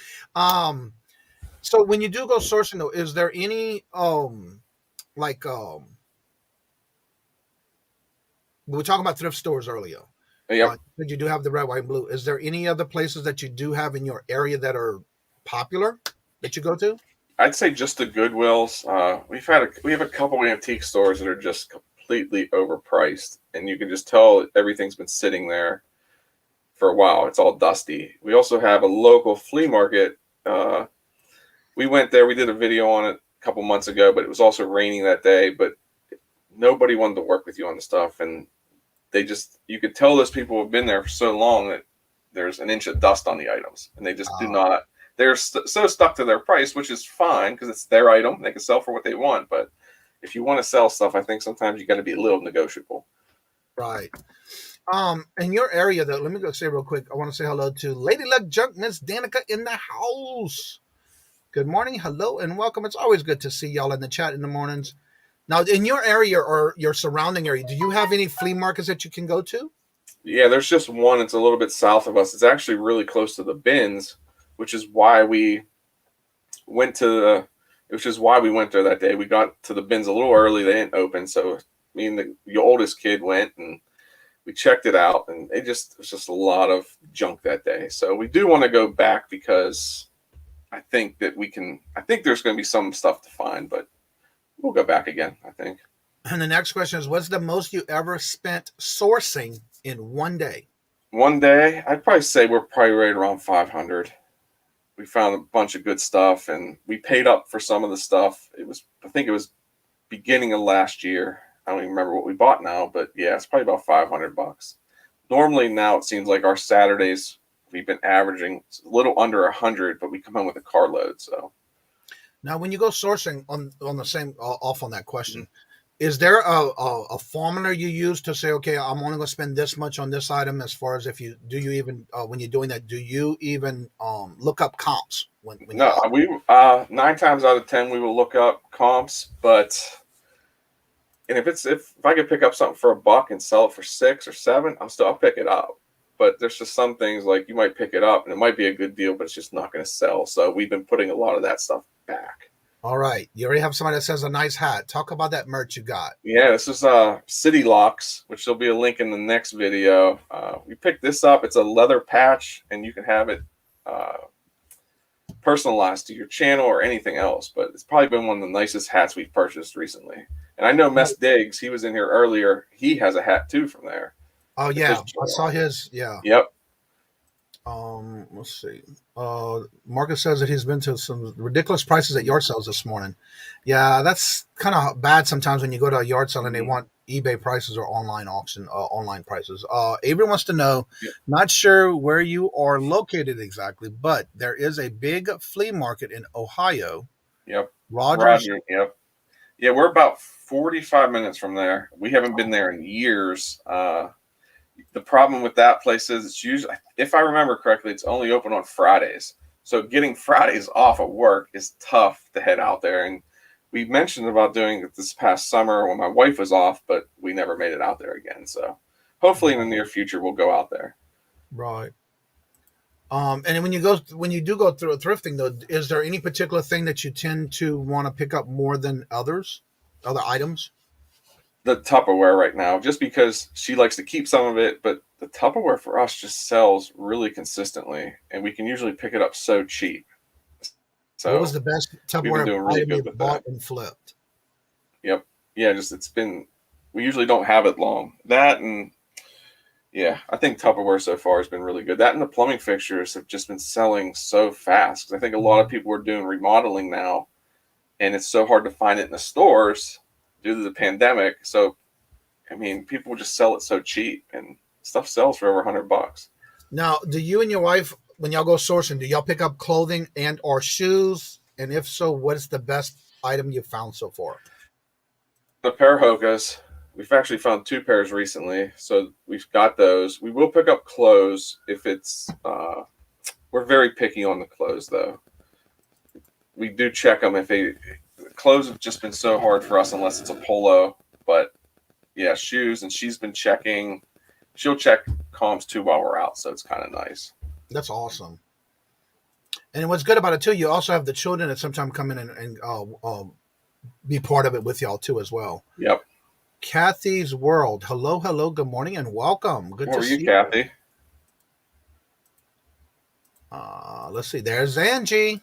[SPEAKER 6] So when you do go sourcing, though, is there any, we were talking about thrift stores earlier.
[SPEAKER 7] Yep.
[SPEAKER 6] But you do have the red, white, and blue. Is there any other places that you do have in your area that are popular that you go to?
[SPEAKER 7] I'd say just the Goodwills. We have a couple antique stores that are just completely overpriced, and you can just tell everything's been sitting there for a while. It's all dusty. We also have a local flea market. We went there. We did a video on it a couple months ago, but it was also raining that day. But nobody wanted to work with you on the stuff, and you could tell those people have been there for so long that there's an inch of dust on the items, and they just do not. They're so stuck to their price, which is fine because it's their item. They can sell for what they want. But if you want to sell stuff, I think sometimes you got to be a little negotiable.
[SPEAKER 6] Right. In your area, though, let me go say real quick. I want to say hello to Lady Luck Junk, Miss Danica in the house. Good morning, hello, and welcome. It's always good to see y'all in the chat in the mornings. Now, in your area or your surrounding area, do you have any flea markets that you can go to?
[SPEAKER 7] Yeah, there's just one. It's a little bit south of us. It's actually really close to the bins, which is why we went there that day. We got to the bins a little early. They didn't open, so me and the oldest kid went and we checked it out, and it was just a lot of junk that day. So we do want to go back because I think there's going to be some stuff to find, but we'll go back again, I think.
[SPEAKER 6] And the next question is, what's the most you ever spent sourcing in one day?
[SPEAKER 7] One day, I'd probably say we're probably right around 500. We found a bunch of good stuff, and we paid up for some of the stuff. I think it was beginning of last year. I don't even remember what we bought now, but yeah, it's probably about $500. Normally now it seems like our Saturdays, we've been averaging a little under 100, but we come home with a carload. So
[SPEAKER 6] now, when you go sourcing on the same off on that question, is there a formula you use to say, okay, I'm only going to spend this much on this item? As far as when you're doing that, do you even look up comps?
[SPEAKER 7] No, we 9 times out of 10 we will look up comps, and if I could pick up something for $1 and sell it for $6 or $7, I'll pick it up. But there's just some things like you might pick it up and it might be a good deal, but it's just not going to sell. So we've been putting a lot of that stuff back.
[SPEAKER 6] All right. You already have somebody that says a nice hat. Talk about that merch you got.
[SPEAKER 7] Yeah, this is City Locks, which there'll be a link in the next video. We picked this up. It's a leather patch, and you can have it personalized to your channel or anything else. But it's probably been one of the nicest hats we've purchased recently. And I know Mess Diggs, he was in here earlier. He has a hat too from there.
[SPEAKER 6] Oh yeah, I saw his. Yeah.
[SPEAKER 7] Yep.
[SPEAKER 6] Let's see. Marcus says that he's been to some ridiculous prices at yard sales this morning. Yeah, that's kind of bad sometimes when you go to a yard sale and they want eBay prices or online auction, online prices. Avery wants to know, not sure where you are located exactly, but there is a big flea market in Ohio.
[SPEAKER 7] Yep.
[SPEAKER 6] Roger.
[SPEAKER 7] Yep. Yeah, we're about 45 minutes from there. We haven't been there in years. The problem with that place is it's usually, if I remember correctly, it's only open on Fridays. So getting Fridays off of work is tough to head out there. And we mentioned about doing it this past summer when my wife was off, but we never made it out there again. So hopefully in the near future, we'll go out there.
[SPEAKER 6] Right. And when you do go through a thrifting though, is there any particular thing that you tend to want to pick up more than other items?
[SPEAKER 7] The Tupperware right now, just because she likes to keep some of it, but the Tupperware for us just sells really consistently, and we can usually pick it up so cheap. So
[SPEAKER 6] what was the best Tupperware item you bought and flipped?
[SPEAKER 7] Yep. Yeah, we usually don't have it long. That and yeah, I think Tupperware so far has been really good. That and the plumbing fixtures have just been selling so fast. 'Cause I think a lot of people are doing remodeling now, and it's so hard to find it in the stores due to the pandemic. So, I mean, people just sell it so cheap, and stuff sells for over $100.
[SPEAKER 6] Now, do you and your wife, when y'all go sourcing, do y'all pick up clothing and or shoes? And if so, what is the best item you've found so far?
[SPEAKER 7] The pair of Hokas. We've actually found 2 pairs recently, so we've got those. We will pick up clothes if it's. We're very picky on the clothes, though. We do check them if they. Clothes have just been so hard for us unless it's a polo. But yeah, shoes, and she's been checking. She'll check comps too while we're out, so it's kind of nice.
[SPEAKER 6] That's awesome. And what's good about it too, you also have the children that sometimes come in and be part of it with y'all too as well.
[SPEAKER 7] Yep.
[SPEAKER 6] Kathy's World. Hello, hello, good morning, and welcome. Good
[SPEAKER 7] How
[SPEAKER 6] to
[SPEAKER 7] are
[SPEAKER 6] see
[SPEAKER 7] you, Kathy?
[SPEAKER 6] Let's see. There's Angie,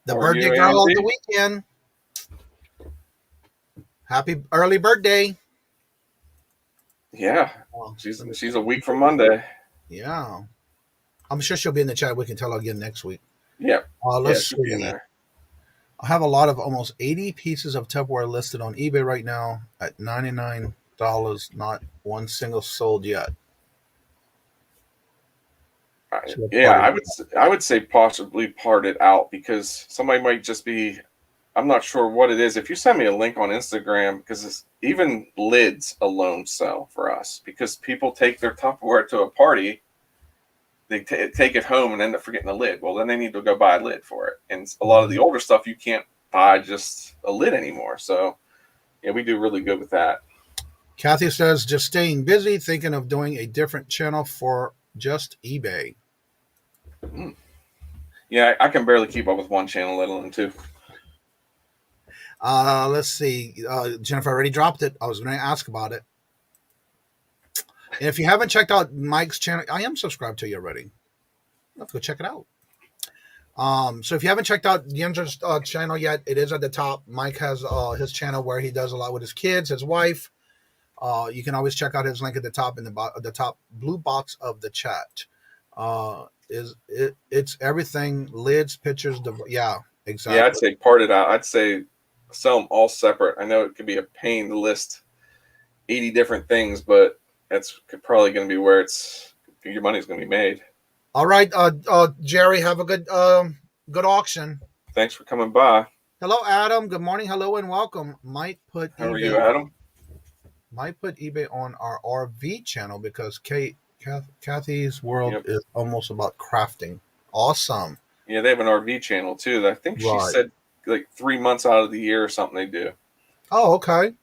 [SPEAKER 6] the
[SPEAKER 7] How are
[SPEAKER 6] birthday
[SPEAKER 7] you,
[SPEAKER 6] girl of the
[SPEAKER 7] Angie?
[SPEAKER 6] weekend. Happy early birthday.
[SPEAKER 7] Yeah,
[SPEAKER 6] Oh,
[SPEAKER 7] she's a week from Monday.
[SPEAKER 6] yeah. I'm sure she'll be in the chat. We can tell her again next week.
[SPEAKER 7] Yeah,
[SPEAKER 6] Let's
[SPEAKER 7] she'll be in
[SPEAKER 6] see.
[SPEAKER 7] there.
[SPEAKER 6] I have a lot of almost 80 pieces of Tupperware listed on eBay right now at $99. Not one single sold yet.
[SPEAKER 7] Yeah, I would say possibly part it out because somebody might just be. I'm not sure what it is. If you send me a link on Instagram, because even lids alone sell for us because people take their Tupperware to a party, they take it home and end up forgetting the lid. Well, then they need to go buy a lid for it. And a lot of the older stuff you can't buy just a lid anymore. So yeah, we do really good with that.
[SPEAKER 6] Kathy says, just staying busy, thinking of doing a different channel for just eBay.
[SPEAKER 7] Yeah, I can barely keep up with one channel, let alone two.
[SPEAKER 6] Let's see. Jennifer already dropped it. I was going to ask about it. And if you haven't checked out Mike's channel, I am subscribed to you already. Let's go check it out. So if you haven't checked out Yender's channel yet, it is at the top. Mike has his channel where he does a lot with his kids, his wife. You can always check out his link at the top in the top blue box of the chat. It's everything, lids, pictures, yeah, exactly.
[SPEAKER 7] Yeah, I'd say part it out. I'd say sell them all separate. I know it could be a pain to list 80 different things, but that's probably going to be where your money's going to be made.
[SPEAKER 6] All right, Jerry, have a good auction.
[SPEAKER 7] Thanks for coming by.
[SPEAKER 6] Hello, Adam. Good morning. Hello and welcome.
[SPEAKER 7] How are you, Adam?
[SPEAKER 6] Might put eBay on our RV channel because Kathy's World is almost about crafting. Awesome.
[SPEAKER 7] Yeah, they have an RV channel too. I think she said like 3 months out of the year or something they do.
[SPEAKER 6] Oh, okay.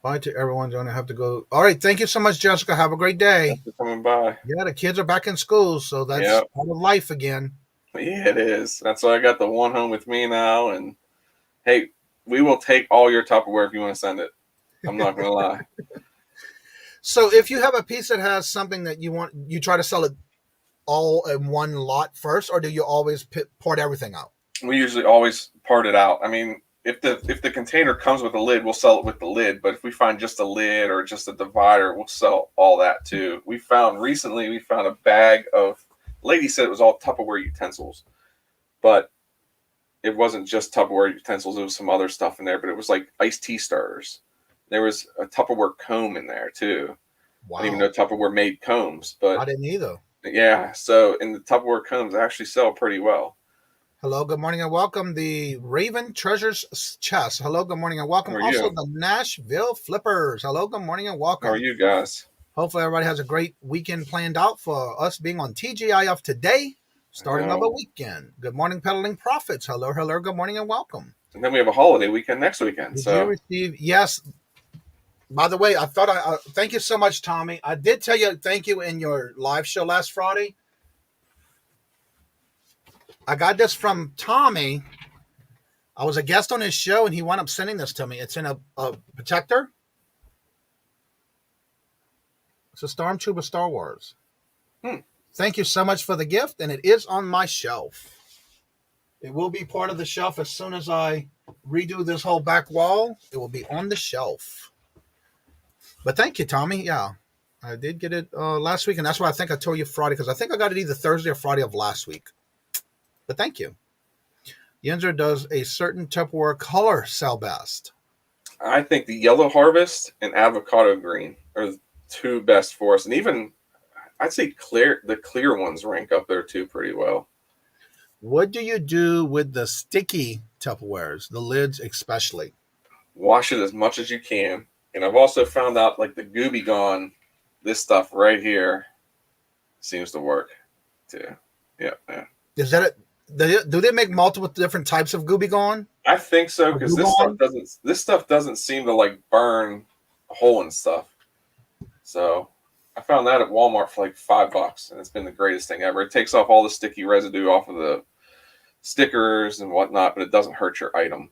[SPEAKER 6] Bye to everyone. Don't have to go. All right. Thank you so much, Jessica. Have a great day.
[SPEAKER 7] Thanks for coming by.
[SPEAKER 6] Yeah, the kids are back in school, so that's part of life again.
[SPEAKER 7] Yeah, it is. That's why I got the one home with me now. And hey, we will take all your Tupperware if you want to send it. I'm not going to lie.
[SPEAKER 6] So if you have a piece that has something that you want, you try to sell it all in one lot first, or do you always part everything out?
[SPEAKER 7] We usually always part it out. I mean, if the container comes with a lid, we'll sell it with the lid. But if we find just a lid or just a divider, we'll sell all that too. Recently we found a bag of, lady said it was all Tupperware utensils, but it wasn't just Tupperware utensils. It was some other stuff in there, but it was like iced tea starters. There was a Tupperware comb in there too.
[SPEAKER 6] Wow.
[SPEAKER 7] I didn't even know Tupperware made combs, but
[SPEAKER 6] I didn't either.
[SPEAKER 7] Yeah, so in the Tupperware combs actually sell pretty well.
[SPEAKER 6] Hello, good morning and welcome. The Raven Treasures Chest. Hello, good morning and welcome. Also, the Nashville Flippers. Hello, good morning and welcome.
[SPEAKER 7] How are you guys?
[SPEAKER 6] Hopefully, everybody has a great weekend planned out for us being on TGIF today, starting of a weekend. Good morning, Peddling Profits. Hello, hello, good morning and welcome.
[SPEAKER 7] And then we have a holiday weekend next weekend.
[SPEAKER 6] Did you receive? Yes. By the way, I thought thank you so much, Tommy. I did tell you thank you in your live show last Friday. I got this from Tommy. I was a guest on his show, and he wound up sending this to me. It's in a protector. It's a Stormtrooper Star Wars. Thank you so much for the gift, and it is on my shelf. It will be part of the shelf as soon as I redo this whole back wall. It will be on the shelf. But thank you, Tommy. Yeah, I did get it last week, and that's why I think I told you Friday, because I think I got it either Thursday or Friday of last week. But thank you. Yenzer, does a certain Tupperware color sell best?
[SPEAKER 7] I think the Yellow Harvest and Avocado Green are the two best for us. And even, I'd say the clear ones rank up there too pretty well.
[SPEAKER 6] What do you do with the sticky Tupperwares, the lids especially?
[SPEAKER 7] Wash it as much as you can. And I've also found out like the Gooby Gone, this stuff right here seems to work too. Yeah.
[SPEAKER 6] Is that it? Do they make multiple different types of Gooby Gone?
[SPEAKER 7] I think so, because this stuff doesn't seem to like burn a hole and stuff. So I found that at Walmart for like $5, and it's been the greatest thing ever. It takes off all the sticky residue off of the stickers and whatnot, but it doesn't hurt your item.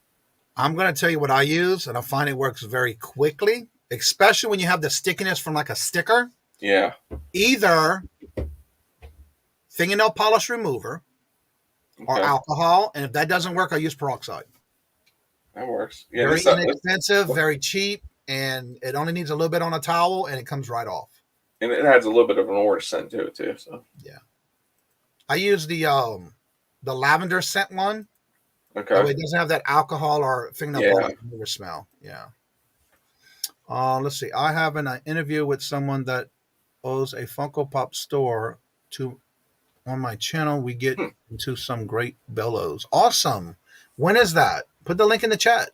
[SPEAKER 6] I'm going to tell you what I use, and I find it works very quickly, especially when you have the stickiness from like a sticker.
[SPEAKER 7] Yeah.
[SPEAKER 6] Either fingernail polish remover or alcohol, and if that doesn't work, I use peroxide.
[SPEAKER 7] That works. Yeah,
[SPEAKER 6] very inexpensive, very cheap, and it only needs a little bit on a towel, and it comes right off.
[SPEAKER 7] And it adds a little bit of an orange scent to it too. So
[SPEAKER 6] yeah, I use the lavender scent one.
[SPEAKER 7] Okay.
[SPEAKER 6] That way it doesn't have that alcohol or fingernail polish remover smell. Yeah. Let's see. I have an interview with someone that owes a Funko Pop store to on my channel. We get into some great bellows. Awesome. When is that? Put the link in the chat.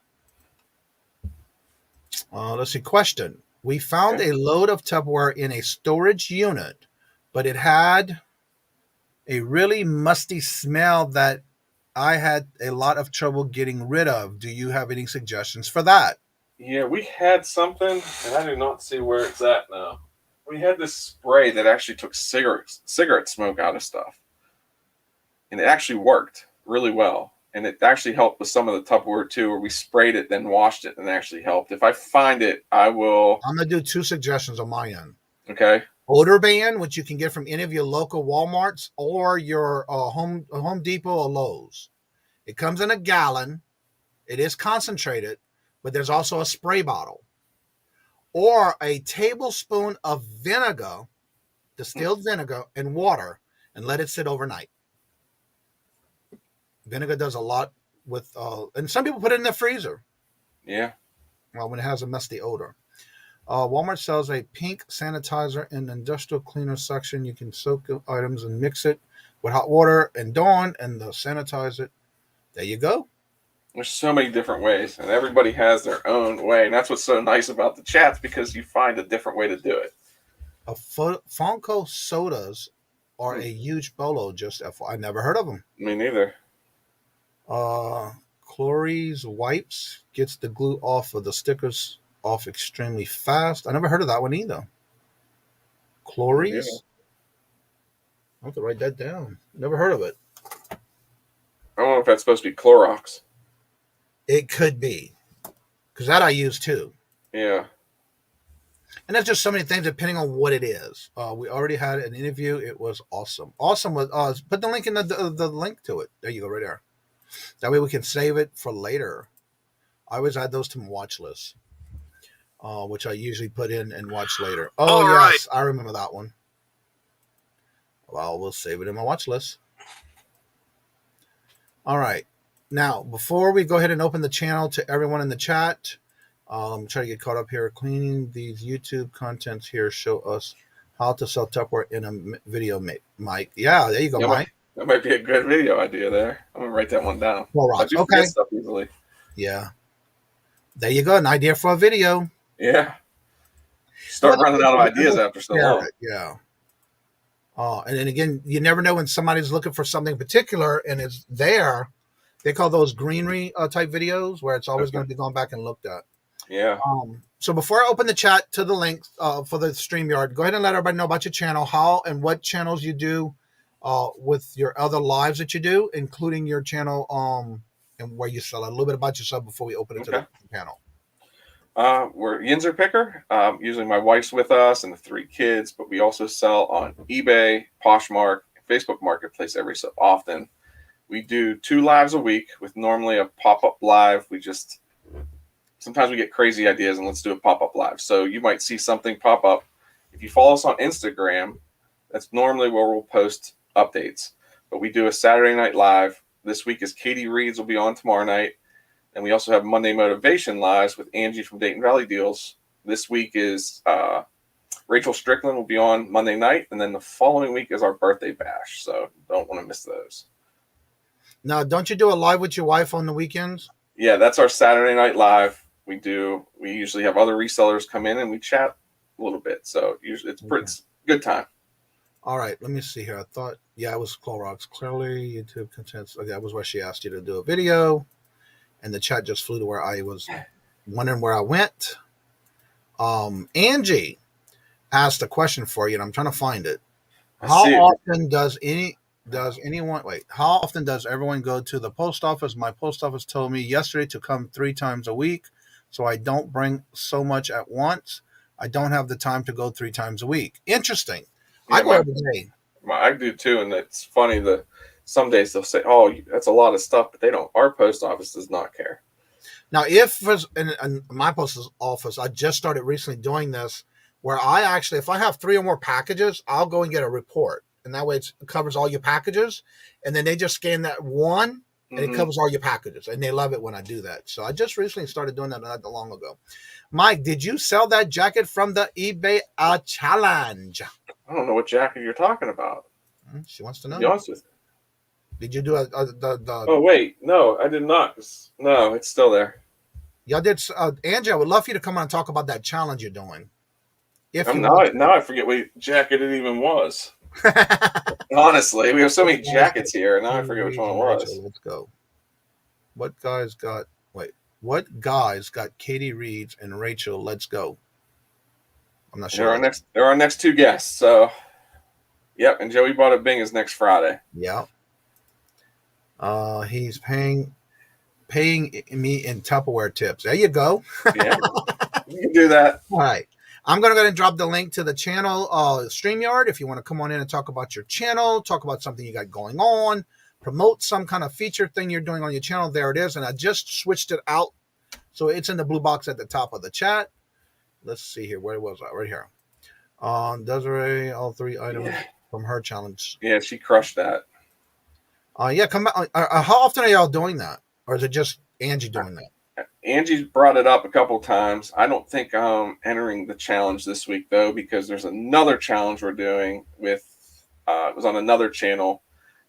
[SPEAKER 6] Let's see. Question. We found a load of Tupperware in a storage unit, but it had a really musty smell that I had a lot of trouble getting rid of. Do you have any suggestions for that?
[SPEAKER 7] Yeah, we had something, and I do not see where it's at now. We had this spray that actually took cigarette smoke out of stuff. And it actually worked really well. And it actually helped with some of the Tupperware too, where we sprayed it, then washed it, and it actually helped. If I find it, I will...
[SPEAKER 6] I'm going to do 2 suggestions on my end.
[SPEAKER 7] Okay.
[SPEAKER 6] Odor Ban, which you can get from any of your local Walmarts or your Home Depot or Lowe's. It comes in a gallon. It is concentrated, but there's also a spray bottle. Or a tablespoon of vinegar, distilled vinegar, and water, and let it sit overnight. Vinegar does a lot with, and some people put it in the freezer.
[SPEAKER 7] Yeah.
[SPEAKER 6] Well, when it has a musty odor. Walmart sells a pink sanitizer in the industrial cleaner section. You can soak items and mix it with hot water and Dawn, and they'll sanitize it. There you go.
[SPEAKER 7] There's so many different ways, and everybody has their own way. And that's what's so nice about the chats, because you find a different way to do it.
[SPEAKER 6] Funko sodas are a huge bolo, just FYI. I never heard of them.
[SPEAKER 7] Me neither.
[SPEAKER 6] Chlorese wipes gets the glue off of the stickers off extremely fast. I never heard of that one either. Chlorese? Yeah. I have to write that down. Never heard of it.
[SPEAKER 7] I don't know if that's supposed to be Clorox.
[SPEAKER 6] It could be, because that I use too.
[SPEAKER 7] Yeah.
[SPEAKER 6] And there's just so many things depending on what it is. We already had an interview. It was awesome. Awesome was put the link in the link to it. There you go, right there. That way we can save it for later. I always add those to my watch list, which I usually put in and watch later. Oh, all yes, right. I remember that one. Well, we'll save it in my watch list. All right. Now, before we go ahead and open the channel to everyone in the chat, try to get caught up here. Cleaning these YouTube contents here show us how to sell Tupperware in a video, Mike. Yeah, there you go, Mike.
[SPEAKER 7] That might be a good video idea there. I'm going to write that one down.
[SPEAKER 6] Well, right. Okay.
[SPEAKER 7] Stuff easily.
[SPEAKER 6] Yeah. There you go. An idea for a video.
[SPEAKER 7] Yeah. Start running out of ideas after so long.
[SPEAKER 6] Yeah. And then again, you never know when somebody's looking for something particular and it's there. They call those greenery type videos where it's always going to be going back and looked at.
[SPEAKER 7] Yeah.
[SPEAKER 6] So before I open the chat to the link for the StreamYard, go ahead and let everybody know about your channel, how and what channels you do with your other lives that you do, including your channel and where you sell it. A little bit about yourself before we open it to the panel.
[SPEAKER 7] We're Yinzer Picker. Usually my wife's with us and the 3 kids, but we also sell on eBay, Poshmark, Facebook Marketplace every so often. We do 2 lives a week with normally a pop-up live. Sometimes we get crazy ideas and let's do a pop-up live. So you might see something pop up. If you follow us on Instagram, that's normally where we'll post updates. But we do a Saturday night live. This week is Katie Reed's will be on tomorrow night. And we also have Monday Motivation Lives with Angie from Dayton Valley Deals. This week is Rachel Strickland will be on Monday night. And then the following week is our birthday bash. So don't want to miss those.
[SPEAKER 6] Now, don't you do a live with your wife on the weekends?
[SPEAKER 7] Yeah, that's our Saturday night live. We usually have other resellers come in and we chat a little bit. So usually it's a good time. All
[SPEAKER 6] right, let me see here. I thought, it was Clorox. Clearly, YouTube contents. Okay, that was where she asked you to do a video. And the chat just flew to where I was wondering where I went. Angie asked a question for you, and I'm trying to find it. How often does Does anyone wait? How often does everyone go to the post office? My post office told me yesterday to come 3 times a week, so I don't bring so much at once. I don't have the time to go 3 times a week. Interesting.
[SPEAKER 7] Yeah,
[SPEAKER 6] I go every day.
[SPEAKER 7] I do too, and it's funny that some days they'll say, "Oh, that's a lot of stuff," but they don't. Our post office does not care.
[SPEAKER 6] Now, if in my post office, I just started recently doing this, where I actually, if I have 3 or more packages, I'll go and get a report, and that way it covers all your packages, and then they just scan that one, and it covers all your packages, and they love it when I do that. So I just recently started doing that not that long ago. Mike, did you sell that jacket from the eBay challenge?
[SPEAKER 7] I don't know what jacket you're talking about.
[SPEAKER 6] She wants to know.
[SPEAKER 7] To be honest with you.
[SPEAKER 6] Did you do the?
[SPEAKER 7] Oh wait, no, I did not. No, it's still there.
[SPEAKER 6] Y'all did. Angie, I would love for you to come on and talk about that challenge you're doing.
[SPEAKER 7] Now I forget what jacket it even was. Honestly, we have so many jackets here, and now I forget which one it was.
[SPEAKER 6] Let's go. What guys got? Wait, what guys got Katie Reeds and Rachel? Let's go. I'm not sure.
[SPEAKER 7] They're our next 2 guests. So, yep. And Joey bought a Bing is next Friday.
[SPEAKER 6] Yeah. He's paying me in Tupperware tips. There you go.
[SPEAKER 7] Yeah, you can do that.
[SPEAKER 6] All right. I'm going to go ahead and drop the link to the channel, StreamYard. If you want to come on in and talk about your channel, talk about something you got going on, promote some kind of feature thing you're doing on your channel, there it is. And I just switched it out. So it's in the blue box at the top of the chat. Let's see here. Where was I? Right here. Desiree, all 3 items from her challenge.
[SPEAKER 7] Yeah, she crushed that.
[SPEAKER 6] Yeah, come back. How often are y'all doing that? Or is it just Angie doing that?
[SPEAKER 7] Angie's brought it up a couple times. I don't think I'm entering the challenge this week, though, because there's another challenge we're doing with, it was on another channel.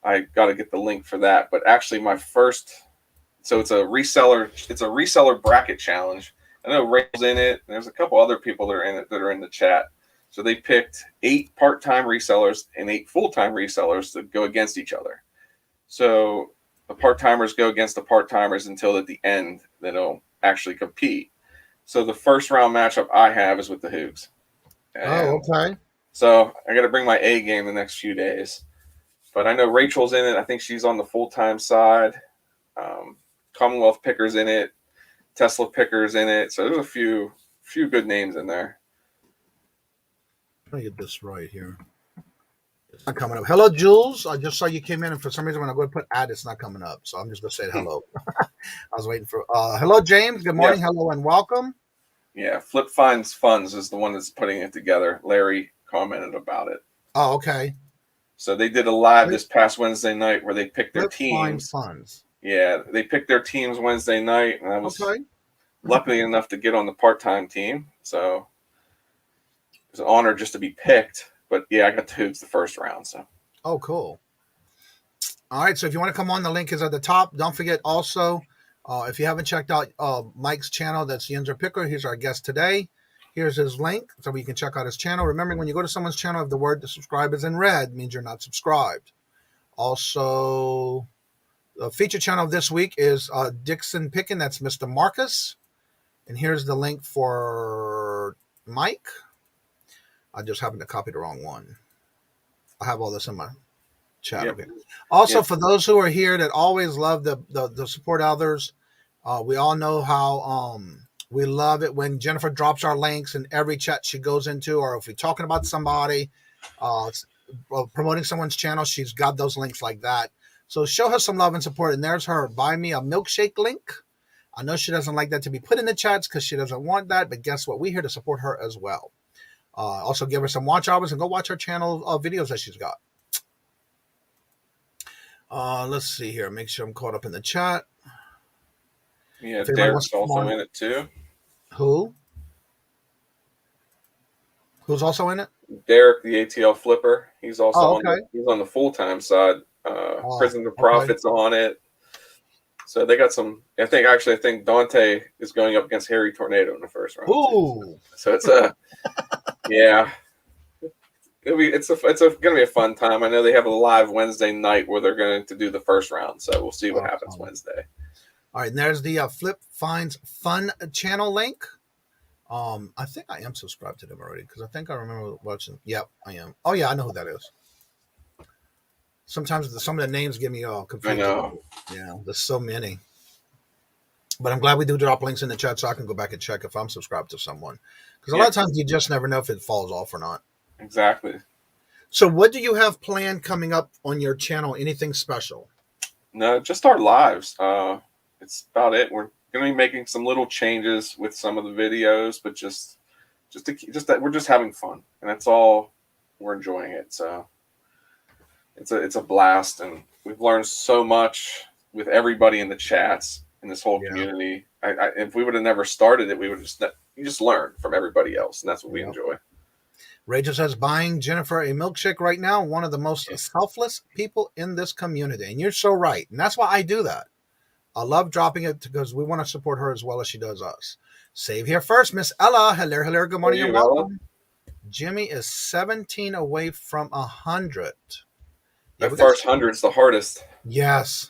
[SPEAKER 7] I got to get the link for that. But actually, so it's a reseller bracket challenge. I know Ray's in it. There's a couple other people that are in it that are in the chat. So they picked 8 part-time resellers and 8 full-time resellers to go against each other. So the part-timers go against the part-timers until at the end they'll actually compete. So the first round matchup I have is with the Hoogs.
[SPEAKER 6] Okay.
[SPEAKER 7] So I got to bring my A game the next few days. But I know Rachel's in it. I think she's on the full-time side. Commonwealth Picker's in it. Tesla Picker's in it. So there's a few good names in there.
[SPEAKER 6] Let me get this right here. It's not coming up. Hello, Jules. I just saw you came in, and for some reason, when I go to put ad, it's not coming up. So I'm just going to say hello. I was waiting for. Hello, James. Good morning. Yeah. Hello, and welcome.
[SPEAKER 7] Yeah, Flip Finds Funds is the one that's putting it together. Larry commented about it.
[SPEAKER 6] Oh, okay.
[SPEAKER 7] So they did a live this past Wednesday night where they picked their teams.
[SPEAKER 6] Funds.
[SPEAKER 7] Yeah, they picked their teams Wednesday night, and I was lucky enough to get on the part-time team. So it was an honor just to be picked. But yeah, I got to Hoogs the first round. So.
[SPEAKER 6] Oh, cool. All right, so if you want to come on, the link is at the top. Don't forget also, if you haven't checked out Mike's channel, that's Yinzer Picker. He's our guest today. Here's his link so you can check out his channel. Remember, when you go to someone's channel, if the word to subscribe is in red, it means you're not subscribed. Also, the feature channel this week is Dixon Pickin. That's Mr. Marcus. And here's the link for Mike. I just happened to copy the wrong one. I have all this in my chat. Yep. Okay. Also, for those who are here that always love the support others, we all know how we love it when Jennifer drops our links in every chat she goes into, or if we're talking about somebody, promoting someone's channel, she's got those links like that. So show her some love and support. And there's her buy me a milkshake link. I know she doesn't like that to be put in the chats because she doesn't want that, but guess what? We're here to support her as well. Also give her some watch hours and go watch her channel videos that she's got. Let's see here. Make sure I'm caught up in the chat.
[SPEAKER 7] Yeah, Derek's also in it too.
[SPEAKER 6] Who? Who's also in it?
[SPEAKER 7] Derek, the ATL flipper. He's also he's on the full-time side. Prison to Profit's on it. So they got some. I think Dante is going up against Harry Tornado in the first round.
[SPEAKER 6] Ooh.
[SPEAKER 7] So it's a yeah. It's gonna be a fun time. I know they have a live Wednesday night where they're going to do the first round. So we'll see what happens Wednesday.
[SPEAKER 6] All right, and there's the Flip Finds Fun channel link. I think I am subscribed to them already because I think I remember watching. Yep, I am. Oh yeah, I know who that is. Sometimes some of the names get me all confused.
[SPEAKER 7] I know.
[SPEAKER 6] Yeah, there's so many. But I'm glad we do drop links in the chat so I can go back and check if I'm subscribed to someone. Because a lot of times you just never know if it falls off or not.
[SPEAKER 7] Exactly.
[SPEAKER 6] So what do you have planned coming up on your channel? Anything special?
[SPEAKER 7] No, just our lives. It's about it. We're going to be making some little changes with some of the videos, but just that we're just having fun, and that's all. We're enjoying it. So it's a blast, and we've learned so much with everybody in the chats in this whole community. If we would have never started it, we would just learn from everybody else, and that's what we enjoy.
[SPEAKER 6] Rachel says, buying Jennifer a milkshake right now, one of the most selfless people in this community. And you're so right. And that's why I do that. I love dropping it because we want to support her as well as she does us. Save here first, Miss Ella. Hello. Good morning and welcome. Jimmy is 17 away from 100.
[SPEAKER 7] The first 100's the hardest.
[SPEAKER 6] Yes.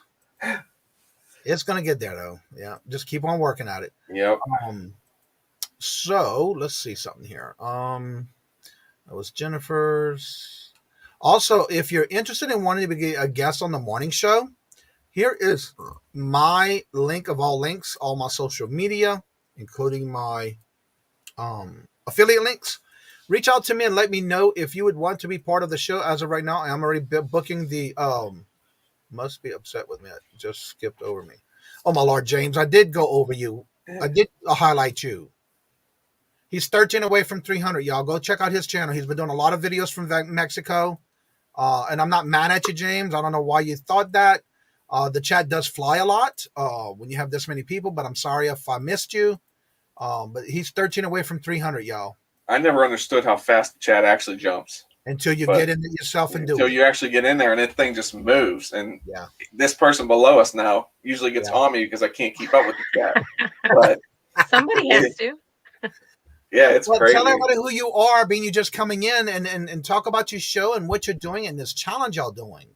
[SPEAKER 6] It's going to get there, though. Yeah. Just keep on working at it.
[SPEAKER 7] Yep.
[SPEAKER 6] So let's see something here. That was Jennifer's. Also, if you're interested in wanting to be a guest on the morning show, here is my link of all links, all my social media, including my affiliate links. Reach out to me and let me know if you would want to be part of the show. As of right now, I'm already booking the must be upset with me. I just skipped over me. Oh, my Lord, James, I did go over you. I did highlight you. He's 13 away from 300, y'all. Go check out his channel. He's been doing a lot of videos from Mexico. And I'm not mad at you, James. I don't know why you thought that. The chat does fly a lot when you have this many people, but I'm sorry if I missed you. But he's 13 away from 300, y'all.
[SPEAKER 7] I never understood how fast the chat actually jumps.
[SPEAKER 6] Until you get in it yourself and do it.
[SPEAKER 7] Until you actually get in there and that thing just moves. And this person below us now usually gets on me because I can't keep up with the chat. But
[SPEAKER 5] somebody has to.
[SPEAKER 7] Yeah, it's crazy.
[SPEAKER 6] Tell everybody who you are, being you just coming in and talk about your show and what you're doing and this challenge y'all doing.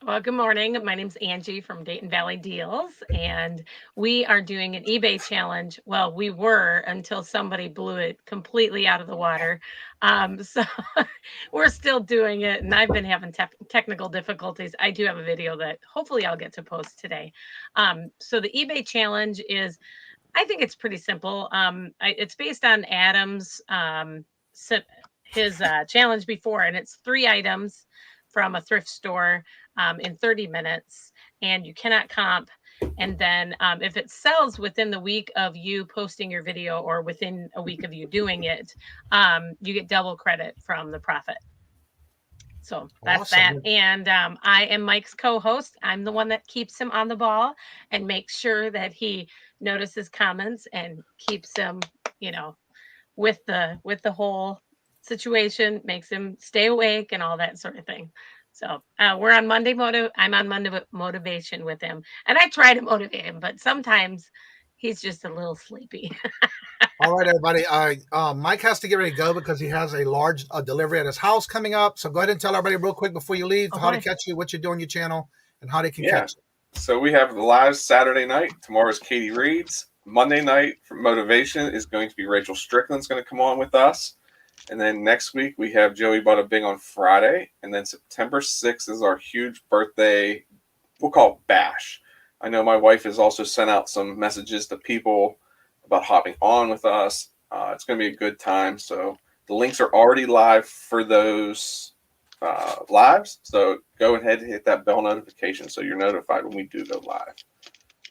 [SPEAKER 9] Well, good morning. My name's Angie from Dayton Valley Deals, and we are doing an eBay challenge. Well, we were until somebody blew it completely out of the water. So we're still doing it, and I've been having technical difficulties. I do have a video that hopefully I'll get to post today. So the eBay challenge is, I think it's pretty simple. It's based on Adam's his challenge before, and it's 3 items from a thrift store in 30 minutes, and you cannot comp. And then if it sells within the week of you posting your video or within a week of you doing it, you get double credit from the profit. So that's awesome. That. And I am Mike's co-host. I'm the one that keeps him on the ball and makes sure that he notices comments and keeps him, with the whole situation, makes him stay awake and all that sort of thing. So we're on Monday I'm on Monday motivation with him, and I try to motivate him, but sometimes he's just a little sleepy.
[SPEAKER 6] All right, everybody. Mike has to get ready to go because he has a large delivery at his house coming up. So go ahead and tell everybody real quick before you leave how to catch you, what you're doing on your channel, and how they can catch you.
[SPEAKER 7] So we have the live Saturday night. Tomorrow's Katie Reed's. Monday night for motivation is going to be Rachel Strickland's going to come on with us. And then next week we have Joey Bada Bing on Friday. And then September 6th is our huge birthday, we'll call it bash. I know my wife has also sent out some messages to people about hopping on with us. It's going to be a good time. So the links are already live for those lives. So go ahead and hit that bell notification so you're notified when we do go live.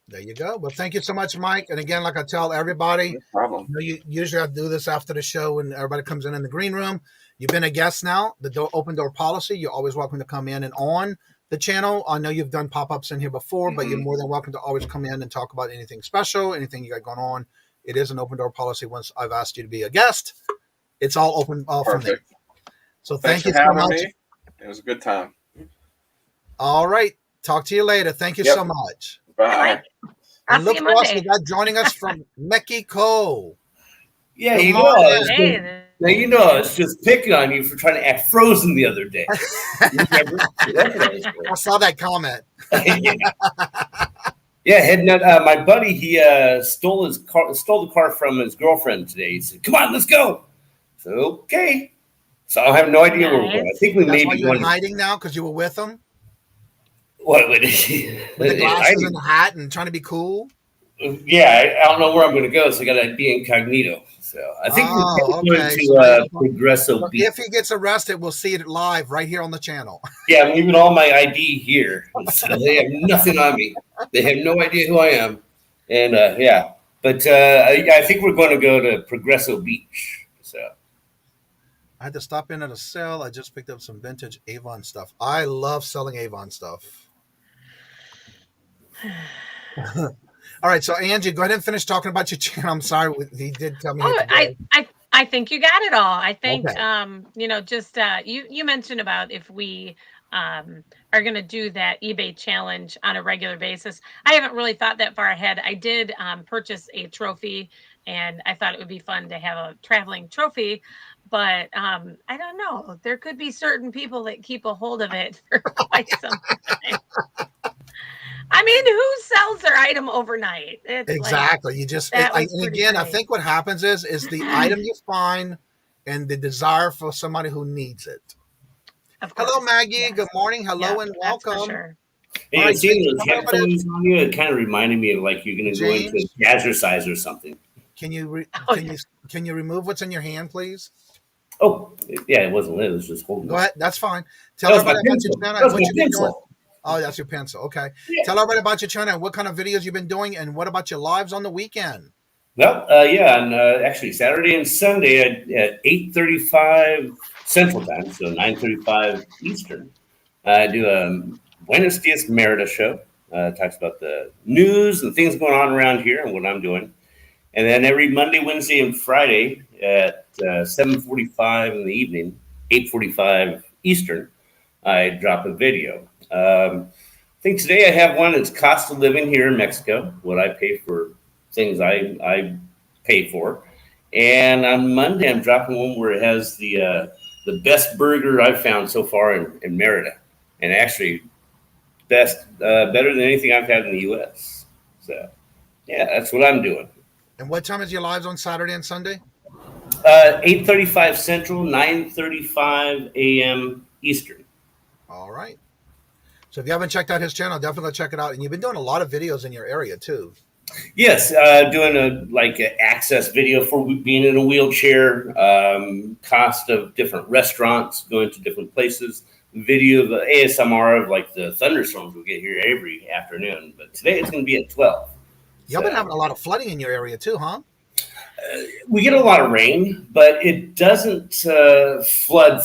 [SPEAKER 6] There you go. Well, thank you so much, Mike. And again, like I tell everybody,
[SPEAKER 7] no problem.
[SPEAKER 6] You usually have to do this after the show when everybody comes in the green room. You've been a guest now. The open door policy. You're always welcome to come in and on the channel. I know you've done pop-ups in here before, but you're more than welcome to always come in and talk about anything special, anything you got going on. It is an open door policy. Once I've asked you to be a guest, it's all open from there. So thank you so much.
[SPEAKER 7] Me. It was a good time.
[SPEAKER 6] All right. Talk to you later. Thank you so much.
[SPEAKER 7] Bye.
[SPEAKER 6] And look for us. We got joining us from Mexico.
[SPEAKER 10] Yeah, I was just picking on you for trying to act frozen the other day.
[SPEAKER 6] I saw that comment.
[SPEAKER 10] Yeah, heading out. My buddy, he stole the car from his girlfriend today. He said, "Come on, let's go." So okay. So I have no idea where we're going. I think we may
[SPEAKER 6] That's why
[SPEAKER 10] be
[SPEAKER 6] you're
[SPEAKER 10] going.
[SPEAKER 6] hiding now because you were with them
[SPEAKER 10] What?
[SPEAKER 6] with the glasses and the hat and trying to be cool.
[SPEAKER 10] Yeah, I don't know where I'm going to go, so I got to be incognito. So I think we're going to Progresso Beach.
[SPEAKER 6] If he gets arrested, we'll see it live right here on the channel.
[SPEAKER 10] Yeah, I'm leaving all my ID here. So they have nothing on me. They have no idea who I am. And yeah, but I think we're going to go to Progresso Beach. So
[SPEAKER 6] I had to stop in at a sale. I just picked up some vintage Avon stuff. I love selling Avon stuff. All right, so Angie, go ahead and finish talking about your channel. I'm sorry, he did tell me.
[SPEAKER 9] I think you got it all. I think
[SPEAKER 6] Okay.
[SPEAKER 9] you know, just you mentioned about if we are going to do that eBay challenge on a regular basis. I haven't really thought that far ahead. I did purchase a trophy, and I thought it would be fun to have a traveling trophy. But I don't know. There could be certain people that keep a hold of it for quite some time. I mean, who sells their item overnight? It's
[SPEAKER 6] Exactly.
[SPEAKER 9] Like,
[SPEAKER 6] You just
[SPEAKER 9] that was
[SPEAKER 6] and
[SPEAKER 9] pretty
[SPEAKER 6] again, I
[SPEAKER 9] great.
[SPEAKER 6] think what happens is the item you find and the desire for somebody who needs it.
[SPEAKER 9] Of course.
[SPEAKER 6] Hello, Maggie.
[SPEAKER 9] Yes.
[SPEAKER 6] Good morning. Hello and
[SPEAKER 9] That's for
[SPEAKER 6] welcome.
[SPEAKER 9] sure.
[SPEAKER 10] Hey,
[SPEAKER 6] All
[SPEAKER 10] you
[SPEAKER 6] right,
[SPEAKER 10] seeing
[SPEAKER 6] James,
[SPEAKER 10] those
[SPEAKER 6] tell me about it.
[SPEAKER 10] headphones on you? It kind of reminded me of like you're going to go into
[SPEAKER 6] James?
[SPEAKER 10] jazzercise or something.
[SPEAKER 6] Can you can you remove what's in your hand, please?
[SPEAKER 10] Oh, yeah, it wasn't lit. It was just holding.
[SPEAKER 6] Go ahead. That's fine.
[SPEAKER 10] That
[SPEAKER 6] Tell
[SPEAKER 10] was my
[SPEAKER 6] everybody about your
[SPEAKER 10] pencil.
[SPEAKER 6] channel
[SPEAKER 10] That
[SPEAKER 6] and
[SPEAKER 10] was
[SPEAKER 6] what
[SPEAKER 10] my
[SPEAKER 6] you've been doing.
[SPEAKER 10] pencil.
[SPEAKER 6] Oh, that's your pencil. Okay.
[SPEAKER 10] Yeah.
[SPEAKER 6] Tell everybody about your channel and what kind of videos you've been doing and what about your lives on the weekend.
[SPEAKER 10] Well, yeah, and actually Saturday and Sunday at 8:35 Central Time, so 9:35 Eastern, I do a Buenos Dias Merida show. Talks about the news and things going on around here and what I'm doing. And then every Monday, Wednesday, and Friday at 7:45 in the evening, 8:45 Eastern, I drop a video. I think today I have one. It's cost of living here in Mexico, what I pay for things I pay for. And on Monday, I'm dropping one where it has the best burger I've found so far in Merida, and actually better than anything I've had in the U.S. So yeah, that's what I'm doing.
[SPEAKER 6] And what time is your lives on Saturday and Sunday?
[SPEAKER 10] 8:35 Central, 9:35 a.m. Eastern.
[SPEAKER 6] All right. So if you haven't checked out his channel, definitely check it out. And you've been doing a lot of videos in your area too.
[SPEAKER 10] Yes, doing an access video for being in a wheelchair, cost of different restaurants, going to different places, video of the ASMR of like the thunderstorms we get here every afternoon. But today it's going to be at 12.
[SPEAKER 6] You've been having a lot of flooding in your area too, huh?
[SPEAKER 10] We get a lot of rain, but it doesn't flood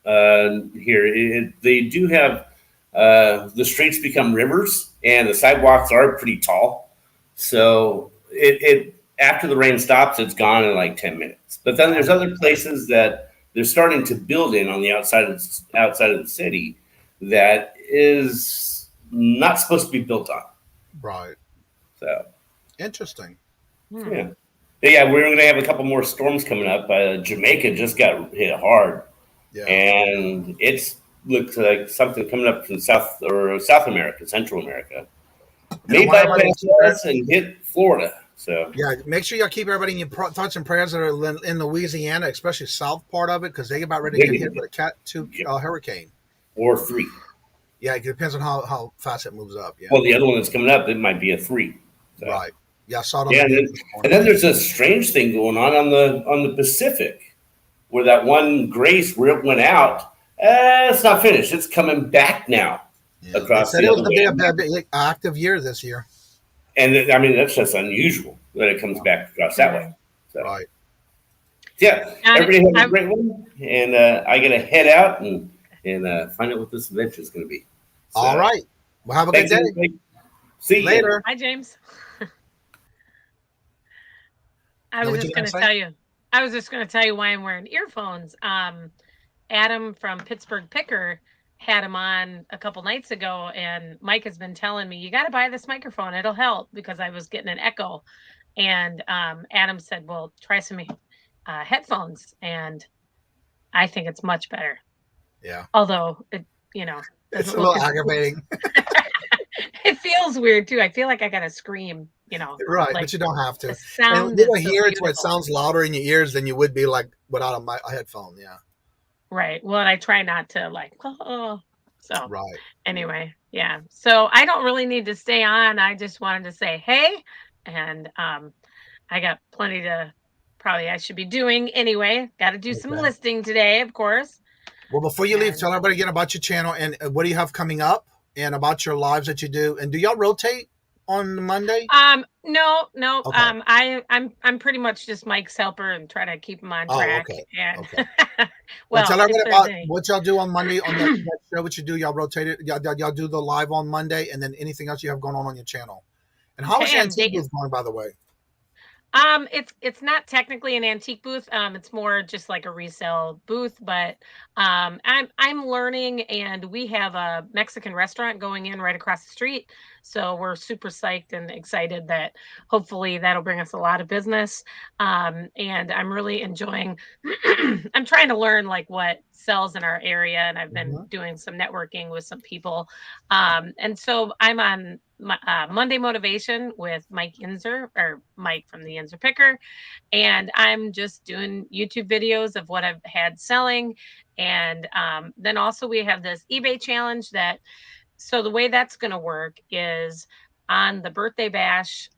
[SPEAKER 10] here. They do have the streets become rivers, and the sidewalks are pretty tall. So it after the rain stops, it's gone in like 10 minutes. But then there's other places that they're starting to build in on the outside of the city that is not supposed to be built on.
[SPEAKER 6] Right.
[SPEAKER 10] So
[SPEAKER 6] interesting.
[SPEAKER 10] Yeah. Yeah, we're going to have a couple more storms coming up. Jamaica just got hit hard, and it looks like something coming up from South America, Central America. May bypass us and hit Florida. So
[SPEAKER 6] yeah, make sure y'all keep everybody in your thoughts and prayers that are in Louisiana, especially south part of it, because they about ready to get hit with a Cat 2 hurricane
[SPEAKER 10] or 3.
[SPEAKER 6] Yeah, it depends on how fast it moves up. Yeah.
[SPEAKER 10] Well, the other one that's coming up, it might be a 3. So.
[SPEAKER 6] Right. Yeah, I saw it on
[SPEAKER 10] and then there's a strange thing going on the Pacific, where that one Grace where it went out. It's not finished. It's coming back now across the other way.
[SPEAKER 6] It was going to be a big active year this year.
[SPEAKER 10] And I mean, that's just unusual that it comes back across that way. So,
[SPEAKER 6] right.
[SPEAKER 10] Yeah. Everybody have a great one. And I got to head out and find out what this adventure is going to be. So,
[SPEAKER 6] all right. Well, have a good day.
[SPEAKER 10] Everybody. See you
[SPEAKER 6] later.
[SPEAKER 9] Hi, James. I was just going to tell you why I'm wearing earphones. Adam from Pittsburgh Picker had him on a couple nights ago, and Mike has been telling me, you got to buy this microphone. It'll help, because I was getting an echo. And Adam said, well, try some headphones. And I think it's much better.
[SPEAKER 6] Yeah.
[SPEAKER 9] Although,
[SPEAKER 6] it's a little aggravating.
[SPEAKER 9] It feels weird too. I feel like I gotta scream, you know.
[SPEAKER 6] Right,
[SPEAKER 9] Like
[SPEAKER 6] but you don't have to.
[SPEAKER 9] the
[SPEAKER 6] And
[SPEAKER 9] sound
[SPEAKER 6] little
[SPEAKER 9] is so
[SPEAKER 6] here, it's where it
[SPEAKER 9] beautiful.
[SPEAKER 6] sounds louder in your ears than you would be like without a headphone. Yeah.
[SPEAKER 9] Right. Well, and I try not to like, oh. So
[SPEAKER 6] Right.
[SPEAKER 9] anyway, yeah. So I don't really need to stay on. I just wanted to say hey, and I got plenty to probably I should be doing anyway. Got to do some
[SPEAKER 6] Okay.
[SPEAKER 9] listing today, of course.
[SPEAKER 6] Well, before you leave,
[SPEAKER 9] And
[SPEAKER 6] tell everybody again about your channel and what do you have coming up and about your lives that you do. And do y'all rotate on Monday?
[SPEAKER 9] no.
[SPEAKER 6] Okay.
[SPEAKER 9] I'm pretty much just Mike's helper and try to keep him on
[SPEAKER 6] Oh,
[SPEAKER 9] track.
[SPEAKER 6] okay.
[SPEAKER 9] And
[SPEAKER 6] Okay.
[SPEAKER 9] well,
[SPEAKER 6] tell
[SPEAKER 9] if
[SPEAKER 6] everybody
[SPEAKER 9] there's
[SPEAKER 6] about
[SPEAKER 9] any.
[SPEAKER 6] what y'all do on Monday on that show. What you do? Y'all rotate it. Y'all do the live on Monday, and then anything else you have going on your channel. And how is your antique booth going, by the way?
[SPEAKER 9] It's not technically an antique booth. It's more just like a resale booth, but I'm learning, and we have a Mexican restaurant going in right across the street. So we're super psyched and excited that hopefully that'll bring us a lot of business. And I'm really enjoying I'm trying to learn like what sells in our area, and I've been doing some networking with some people. And so I'm on Monday Motivation with Mike Inzer, or Mike from the Inzer Picker. And I'm just doing YouTube videos of what I've had selling. And then also we have this eBay challenge so the way that's going to work is on the birthday bash,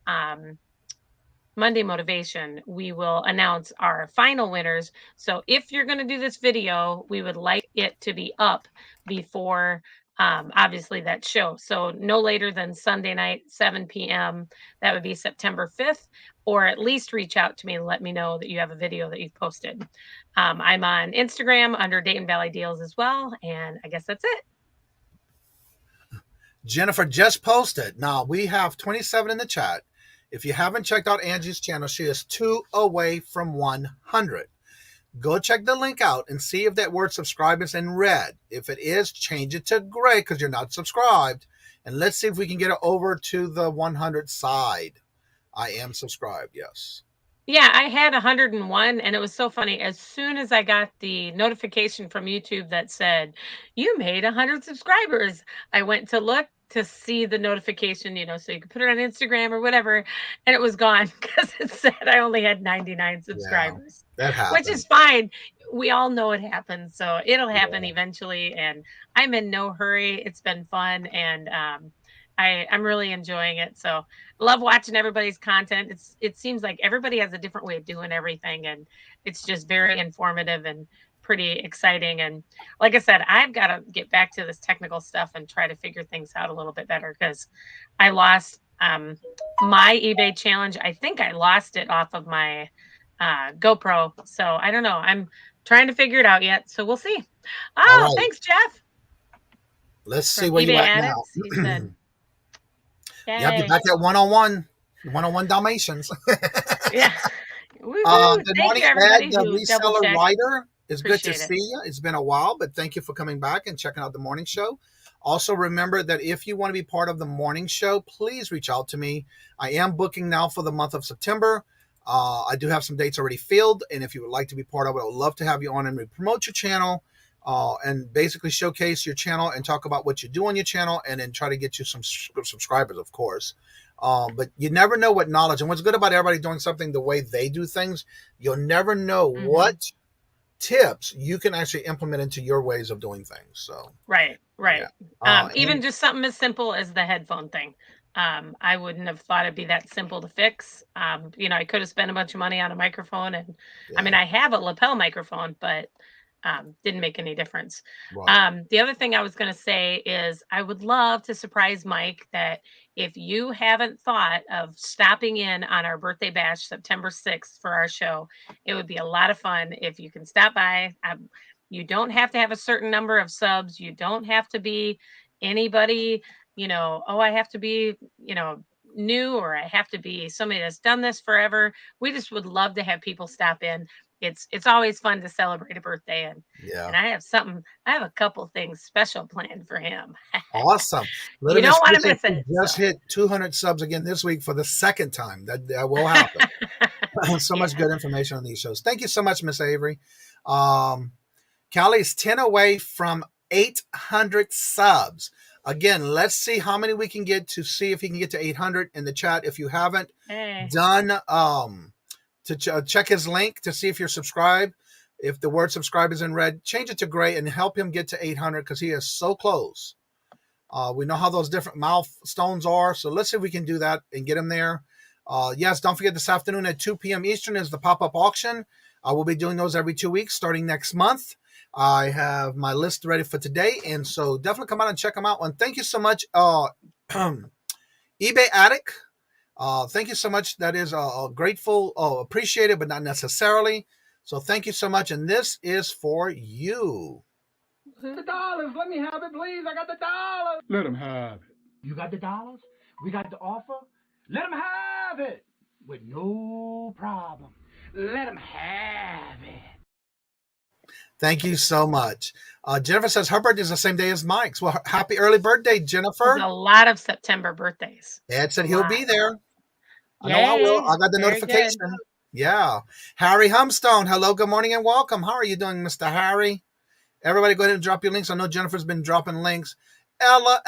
[SPEAKER 9] Monday Motivation, we will announce our final winners. So if you're going to do this video, we would like it to be up before obviously that show. So no later than Sunday night, 7 p.m. That would be September 5th, or at least reach out to me and let me know that you have a video that you've posted. I'm on Instagram under Dayton Valley Deals as well. And I guess that's it.
[SPEAKER 6] Jennifer just posted. Now we have 27 in the chat. If you haven't checked out Angie's channel, she is 2 away from 100. Go check the link out and see if that word subscribe is in red. If it is, change it to gray because you're not subscribed. And let's see if we can get it over to the 100 side. I am subscribed, yes.
[SPEAKER 9] Yeah, I had 101, and it was so funny. As soon as I got the notification from YouTube that said, you made 100 subscribers, I went to look to see the notification, so you could put it on Instagram or whatever, and it was gone because it said I only had 99 subscribers.
[SPEAKER 6] Yeah, that happens.
[SPEAKER 9] Which is fine. We all know it happens, so it'll happen eventually, and I'm in no hurry. It's been fun, and I'm really enjoying it. So love watching everybody's content. It seems like everybody has a different way of doing everything, and it's just very informative and pretty exciting. And like I said, I've got to get back to this technical stuff and try to figure things out a little bit better because I lost my eBay challenge. I think I lost it off of my GoPro. So I don't know. I'm trying to figure it out yet. So we'll see. Oh, right. Thanks, Jeff.
[SPEAKER 6] Let's see where you're at now.
[SPEAKER 9] He said,
[SPEAKER 6] yeah, be back at one-on-one Dalmatians.
[SPEAKER 9] Yeah.
[SPEAKER 6] Good morning, Ed, the reseller writer. It's good to see you. It's been a while, but thank you for coming back and checking out the morning show. Also, remember that if you want to be part of the morning show, please reach out to me. I am booking now for the month of September. I do have some dates already filled, and if you would like to be part of it, I would love to have you on and promote your channel and basically showcase your channel and talk about what you do on your channel and then try to get you some subscribers, of course. But you never know what knowledge, and what's good about everybody doing something the way they do things, you'll never know what tips you can actually implement into your ways of doing things. So
[SPEAKER 9] right. Yeah. Even just something as simple as the headphone thing. I wouldn't have thought it'd be that simple to fix. I could have spent a bunch of money on a microphone, and I mean, I have a lapel microphone, but didn't make any difference. Right. The other thing I was going to say is I would love to surprise Mike that if you haven't thought of stopping in on our birthday bash September 6th for our show, it would be a lot of fun if you can stop by. You don't have to have a certain number of subs. You don't have to be anybody, I have to be, new, or I have to be somebody that's done this forever. We just would love to have people stop in. It's always fun to celebrate a birthday, and I have a couple things special planned for him.
[SPEAKER 6] Awesome.
[SPEAKER 9] You don't want to miss it.
[SPEAKER 6] Just hit 200 subs again this week for the second time. That will happen. So much good information on these shows. Thank you so much, Miss Avery. Callie's 10 away from 800 subs. Again, let's see how many we can get to see if you can get to 800 in the chat. If you haven't done, check his link to see if you're subscribed. If the word subscribe is in red, change it to gray and help him get to 800 because he is so close. We know how those different milestones are. So let's see if we can do that and get him there. Yes, don't forget this afternoon at 2 p.m. Eastern is the pop-up auction. I will be doing those every 2 weeks starting next month. I have my list ready for today, and so definitely come out and check them out. And thank you so much, eBay Attic. Thank you so much. That is grateful, appreciated, but not necessarily. So thank you so much, and this is for you.
[SPEAKER 1] The dollars, let me have it, please. I got the dollars. Let him have it. You got the dollars? We got the offer? Let him have it with no problem. Let him have it.
[SPEAKER 6] Thank you so much. Jennifer says her birthday is the same day as Mike's. Well, happy early birthday, Jennifer.
[SPEAKER 9] There's a lot of September birthdays.
[SPEAKER 6] Ed said he'll be there. I know I will. I got the notification. Good. Yeah. Harry Humstone. Hello, good morning, and welcome. How are you doing, Mr. Harry? Everybody go ahead and drop your links. I know Jennifer's been dropping links. Ella.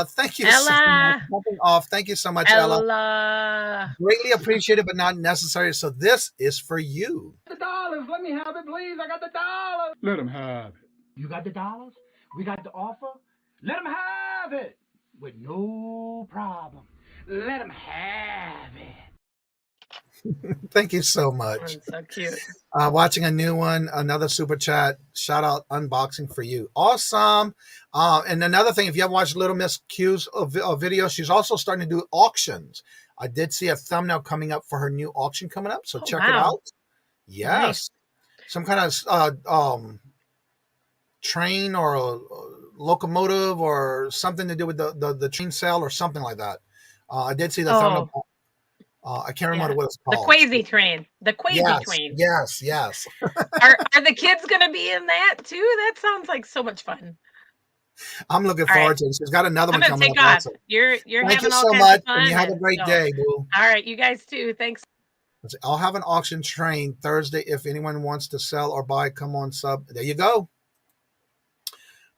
[SPEAKER 6] Thank you so much. Jumping off. Thank you so much, Ella. Greatly appreciated, but not necessary. So this is for you.
[SPEAKER 1] The dollars. Let me have it, please. I got the dollars. Let him have it. You got the dollars? We got the offer? Let him have it with no problem. Let him have it.
[SPEAKER 6] Thank you so much.
[SPEAKER 9] That's so cute.
[SPEAKER 6] Watching a new one, another super chat. Shout out unboxing for you. Awesome. And another thing, if you haven't watched Little Miss Q's video, she's also starting to do auctions. I did see a thumbnail coming up for her new auction coming up, so check it out. Yes. Nice. Some kind of train or a locomotive or something to do with the train sale or something like that. I did see the thumbnail. I can't remember what it's called.
[SPEAKER 9] The Quasi train. The Quasi train.
[SPEAKER 6] Yes.
[SPEAKER 9] Are the kids going to be in that too? That sounds like so much fun.
[SPEAKER 6] I'm looking forward to it. She's got another one coming up.
[SPEAKER 9] Also. You're
[SPEAKER 6] Thank
[SPEAKER 9] having
[SPEAKER 6] you
[SPEAKER 9] all
[SPEAKER 6] so
[SPEAKER 9] kinds
[SPEAKER 6] much,
[SPEAKER 9] of fun.
[SPEAKER 6] and you have a great day, boo.
[SPEAKER 9] All right, you guys too. Thanks.
[SPEAKER 6] I'll have an auction train Thursday. If anyone wants to sell or buy, come on sub. There you go.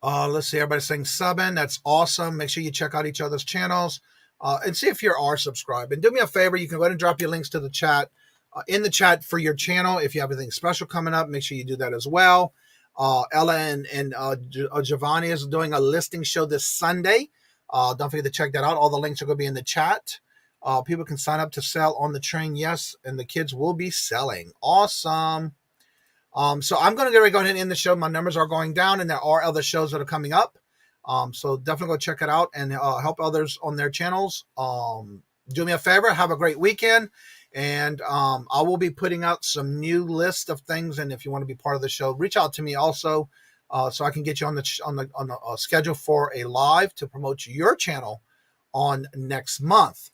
[SPEAKER 6] Let's see. Everybody's saying subbing. That's awesome. Make sure you check out each other's channels. And see if you are subscribed. And do me a favor, you can go ahead and drop your links to the chat, in the chat for your channel. If you have anything special coming up, make sure you do that as well. Ella and Giovanni is doing a listing show this Sunday. Don't forget to check that out. All the links are going to be in the chat. People can sign up to sell on the train, yes, and the kids will be selling. Awesome. So I'm going to go ahead and end the show. My numbers are going down, and there are other shows that are coming up. So definitely go check it out and help others on their channels. Do me a favor, have a great weekend, and I will be putting out some new list of things. And if you want to be part of the show, reach out to me also, so I can get you on the schedule for a live to promote your channel on next month.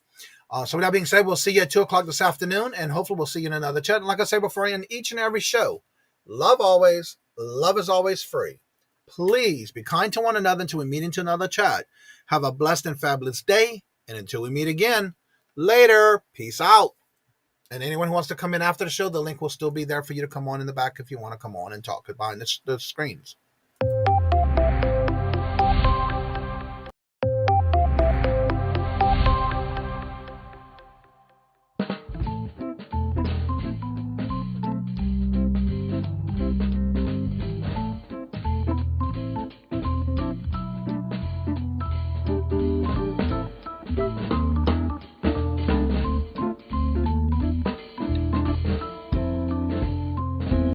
[SPEAKER 6] So with that being said, we'll see you at 2:00 this afternoon, and hopefully we'll see you in another chat. And like I say before, in each and every show, love always, love is always free. Please be kind to one another until we meet into another chat. Have a blessed and fabulous day. And until we meet again, later. Peace out. And anyone who wants to come in after the show, the link will still be there for you to come on in the back if you want to come on and talk behind the screens.